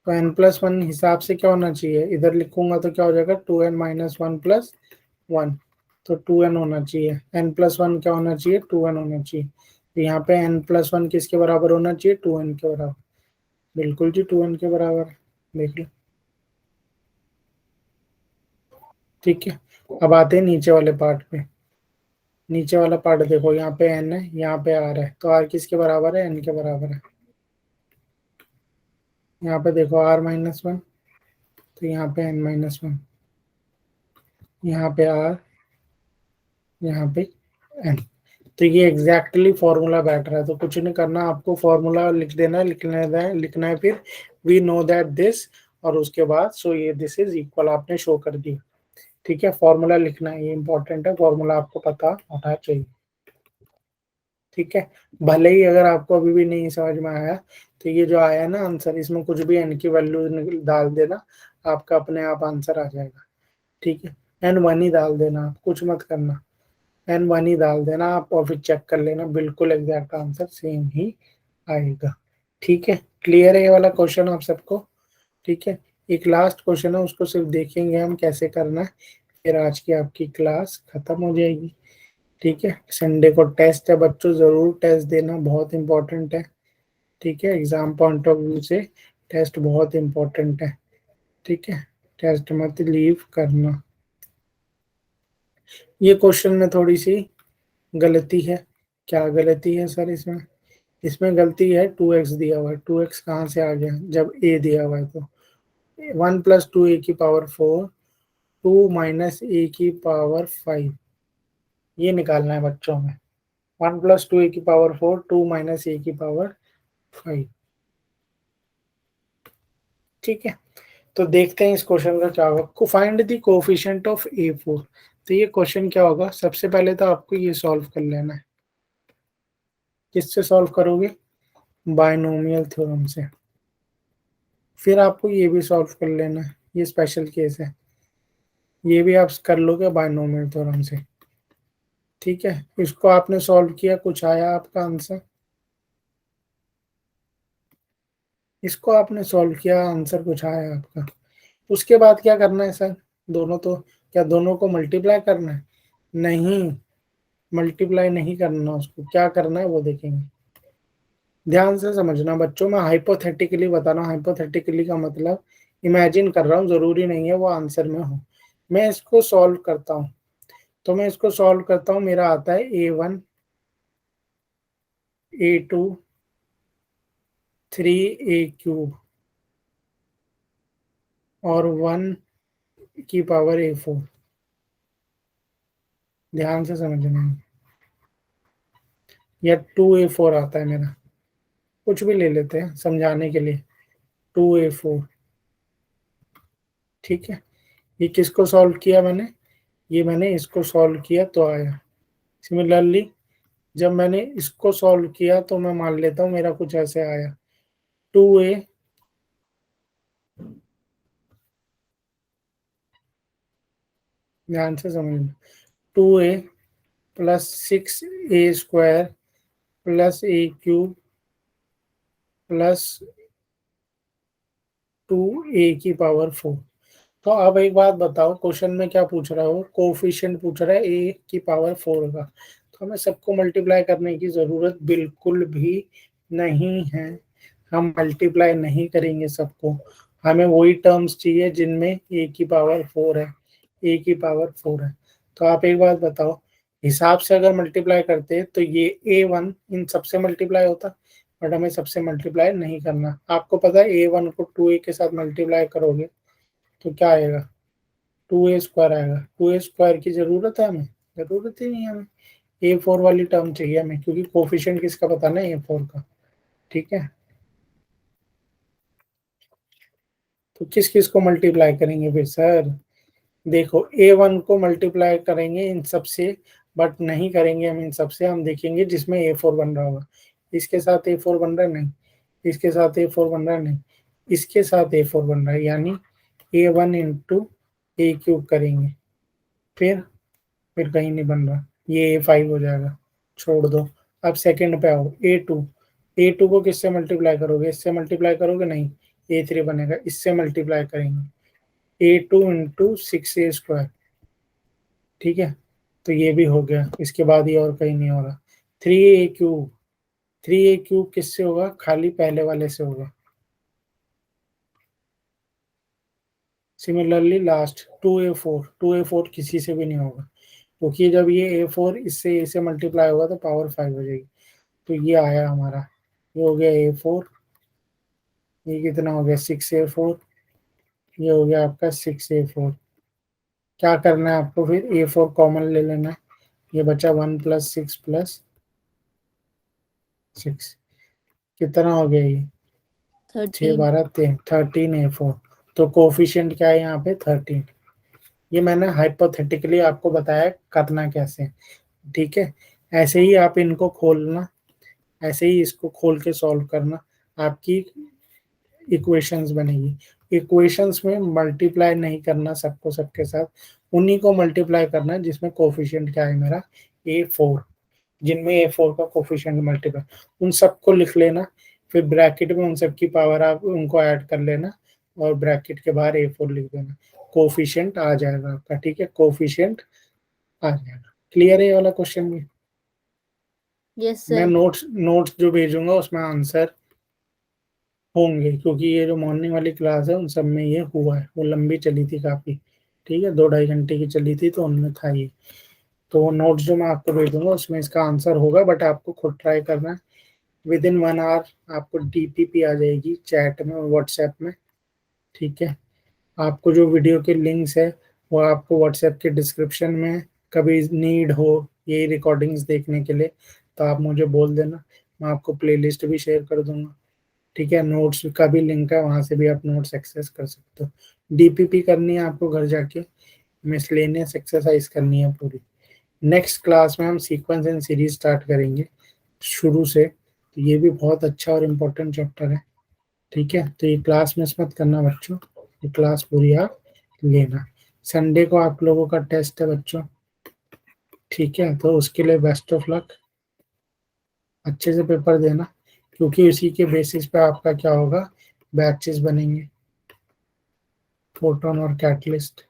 तो n+1 हिसाब से क्या होना चाहिए? इधर लिखूंगा तो क्या हो जाएगा? 2n - 1 + 1, तो 2n होना चाहिए। n+1 क्या होना चाहिए? 2n होना चाहिए। तो यहाँ पे n+1 किसके बराबर होना चाहिए? 2n के बराबर। बिल्कुल जी, 2n के बराबर। देख लो, ठीक है। अब आते हैं नीचे वाले पार्ट पे। नीचे वाला पार्ट देखो, यहाँ पे n है, यहाँ पे r है, तो r किसके बराबर है? n के बराबर है। यहाँ पे देखो r-1, तो यहाँ पे n-1, यहाँ पे r, यहाँ पे n। तो ये एग्जैक्टली फॉर्मूला बैठ रहा है, तो कुछ नहीं करना आपको, फॉर्मूला लिख देना है, लिखना है फिर वी नो दैट दिस, और उसके बाद सो ये दिस इज इक्वल आपने शो कर दिया। ठीक है, फॉर्मूला लिखना है, ये इंपॉर्टेंट है, फॉर्मूला आपको पता होना चाहिए। ठीक है, भले ही अगर आपको अभी भी नहीं समझ में आया, तो ये जो आया ना आंसर, इसमें कुछ भी n की वैल्यू डाल देना, आपका अपने आप आंसर आ जाएगा। ठीक है, n1 ही डाल देना, आप कुछ मत करना, n1 ही डाल देना आप, और फिर चेक कर लेना, बिल्कुल एग्जैक्ट आंसर सेम ही आएगा। ठीक है, क्लियर है ये वाला क्वेश्चन आप सबको? ठीक है, एक लास्ट क्वेश्चन है, उसको सिर्फ देखेंगे हम कैसे करना है, फिर आज की आपकी क्लास खत्म हो जाएगी। ठीक है, संडे को टेस्ट है बच्चों, जरूर टेस्ट देना, बहुत इंपॉर्टेंट है। ठीक है, एग्जाम पॉइंट ऑफ व्यू से टेस्ट बहुत इंपॉर्टेंट है। ठीक है, टेस्ट मत लीव करना। ये क्वेश्चन में थोड़ी सी गलती है। क्या गलती है सर इसमें? इसमें गलती है, 2x दिया हुआ है, 2x कहाँ से आ गया जब a दिया हुआ है? तो 1 + 2a की पावर 4, 2 - a की पावर 5, ये निकालना है बच्चों में। 1 + 2a की पावर 4, 2 - a की पावर 5। ठीक है, तो देखते हैं इस क्वेश्चन का क्या होगा। Find the coefficient of a4। तो ये क्वेश्चन क्या होगा, सबसे पहले तो आपको ये सॉल्व कर लेना है। किससे सॉल्व करोगे? बायनोमियल थ्योरम से। फिर आपको ये भी सॉल्व कर लेना है, ये स्पेशल केस है, ये भी आप कर लोगे बायनोमियल थ्योरम से। ठीक है, इसको आपने सॉल्व किया, कुछ आया आपका आंसर? इसको आपने सॉल्व किया, आंसर कुछ आया आपका? उसके बाद क्या करना है सर? दोनों तो, क्या दोनों को मल्टीप्लाई करना है? नहीं, मल्टीप्लाई नहीं करना, उसको क्या करना है वो देखेंगे। ध्यान से समझना बच्चों, मैं हाइपोथेटिकली बता रहा हूँ, हाइपोथेटिकली का मतलब इमेजिन कर रहा हूँ, जरूरी नहीं है वो आंसर में हो। मैं इसको सॉल्व करता हूँ, तो मैं इसको सॉल्व करता हूँ, मेरा आता है a1, a2, 3a³ और 1 की पावर a4। ध्यान से समझना, या 2a4 आता है मेरा, कुछ भी ले लेते हैं समझाने के लिए, 2a4। ठीक है, ये किसको सॉल्व किया मैंने? ये मैंने इसको सॉल्व किया तो आया। सिमिलरली जब मैंने इसको सॉल्व किया तो मैं मान लेता हूँ मेरा कुछ ऐसे आया, 2a, ध्यान से समझना, 2a + 6a² + a³ + 2a की पावर 4। तो अब एक बात बताओ, क्वेश्चन में क्या पूछ रहा हो? कोफिशिएंट पूछ रहा है a की पावर 4 का, तो हमें सबको मल्टीप्लाई करने की जरूरत बिल्कुल भी नहीं है। हम मल्टीप्लाई नहीं करेंगे सबको, हमें वही टर्म्स चाहिए जिनमें a की पावर 4 है, a की पावर 4 है। तो आप एक बात बताओ, हिसाब से अगर मल्टीप्लाई करते तो ये a1 इन सबसे मल्टीप्लाई होता, बट हमें सबसे मल्टीप्लाई नहीं करना। आपको पता है a1 को 2a के साथ मल्टीप्लाई करोगे तो क्या आएगा? 2a² आएगा। 2a² की जरूरत है हमें? जरूरत ही नहीं है हमें, a4 वाली टर्म चाहिए हमें, क्योंकि कोफिशिएंट किसका बताना है? a4 का। ठीक है, तो किस किस को मल्टीप्लाई करेंगे फिर सर? देखो a1 को मल्टीप्लाई करेंगे इन सबसे, बट नहीं करेंगे हम इन सबसे, हम देखेंगे जिसमें a4 बन रहा होगा। इसके साथ a4 बन रहा है? नहीं। इसके साथ a4 बन रहा है? नहीं। इसके साथ a4 बन रहा है, यानी a1 × a³ करेंगे, फिर कहीं नहीं बन रहा, ये a5 हो जाएगा, छोड़ दो। अब सेकंड पे आओ, a2। a2 को किससे मल्टीप्लाई करोगे? इससे मल्टीप्लाई करोगे? नहीं, a3 बनेगा, इससे मल्टीप्लाई करेंगे, a2 × 6a²। ठीक है, तो ये भी हो गया, इसके बाद ये और कहीं नहीं हो रहा। 3a³, 3a³ किससे होगा? खाली पहले वाले से होगा। सिमिलरली लास्ट 2a4, 2a4 किसी से भी नहीं होगा, क्योंकि जब ये A4 इससे A से मल्टीप्लाई होगा तो पावर 5 हो जाएगी। तो ये आया हमारा, ये हो गया A4, ये कितना हो गया 6A4, ये हो गया आपका 6A4। क्या करना है आपको, फिर A4 कॉमन ले लेना है, ये बचा 1 + 6 + 6, कितना हो गया ये 6 13। 12 13A4। तो कोफिशिएंट क्या है यहाँ पे 13। ये मैंने हाइपोथेटिकली आपको बताया करना कैसे, ठीक है। ऐसे ही आप इनको खोलना, ऐसे ही इसको खोल के सॉल्व करना, आपकी इक्वेशंस बनेगी। इक्वेशंस में मल्टीप्लाई नहीं करना सबको सबके साथ, उन्हीं को मल्टीप्लाई करना जिसमें कोफिशिएंट क्या है मेरा A4, जिनमें A4 का कोफिशिएंट मल्टीप्लाई, उन सबको लिख लेना, फिर ब्रैकेट में उन सब की पावर आप उनको ऐड कर लेना और ब्रैकेट के बाहर A4 लिख देना, कोफिशिएंट आ जाएगा आपका, ठीक है, कोफिशिएंट आ जाएगा। क्लियर है ये वाला क्वेश्चन भी? यस मैं सर। नोट्स जो भेजूंगा उसमें आंसर होंगे, क्योंकि ये जो मॉर्निंग वाली क्लास है उन सब में ये हुआ है, वो लंबी चली थी काफी, ठीक है, 2-2.5 घंटे की चली थी, तो उनमें था ये। तो नोट्स जो मैं आपको भेजूंगा उसमें इसका आंसर होगा, बट आपको खुद ट्राई करना है। विद इन 1 आवर आपको DPP आ जाएगी चैट में, व्हाट्सएप में, ठीक है। आपको जो वीडियो के लिंक्स है वो आपको व्हाट्सएप के डिस्क्रिप्शन में, कभी नीड हो यही रिकॉर्डिंग्स देखने के लिए तो आप मुझे बोल देना, मैं आपको प्लेलिस्ट भी शेयर कर दूंगा, ठीक है। नोट्स का भी लिंक है, वहां से भी आप नोट्स एक्सेस कर सकते हो। DPP करनी है आपको घर जाके, मिसलेनियस एक्सरसाइज करनी है पूरी। नेक्स्ट क्लास में हम सीक्वेंस एंड सीरीज स्टार्ट करेंगे शुरू से, तो ये भी बहुत अच्छा और इम्पोर्टेंट चैप्टर है, ठीक है। तो ये क्लास मिस मत करना बच्चों, ये क्लास पूरी आप लेना। संडे को आप लोगों का टेस्ट है बच्चों, ठीक है, तो उसके लिए बेस्ट ऑफ लक, अच्छे से पेपर देना, क्योंकि उसी के बेसिस पे आपका क्या होगा, बैचेस बनेंगे, फोटोन और कैटलिस्ट,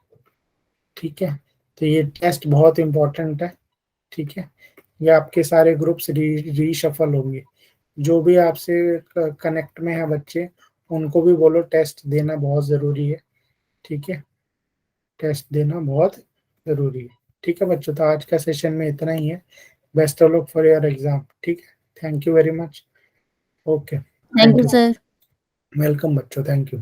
ठीक है। तो ये टेस्ट बहुत इंपॉर्टेंट है, ठीक है। ये आपके सारे ग्रुप्स रीशफल होंगे, जो भी आपसे कनेक्ट में है बच्चे उनको भी बोलो टेस्ट देना बहुत ज़रूरी है, ठीक है, टेस्ट देना बहुत ज़रूरी है, ठीक है बच्चों। तो आज का सेशन में इतना ही है, best of luck for your exam, ठीक है, thank you very much, okay, thank thank you you, sir. Welcome बच्चों, थैंक यू।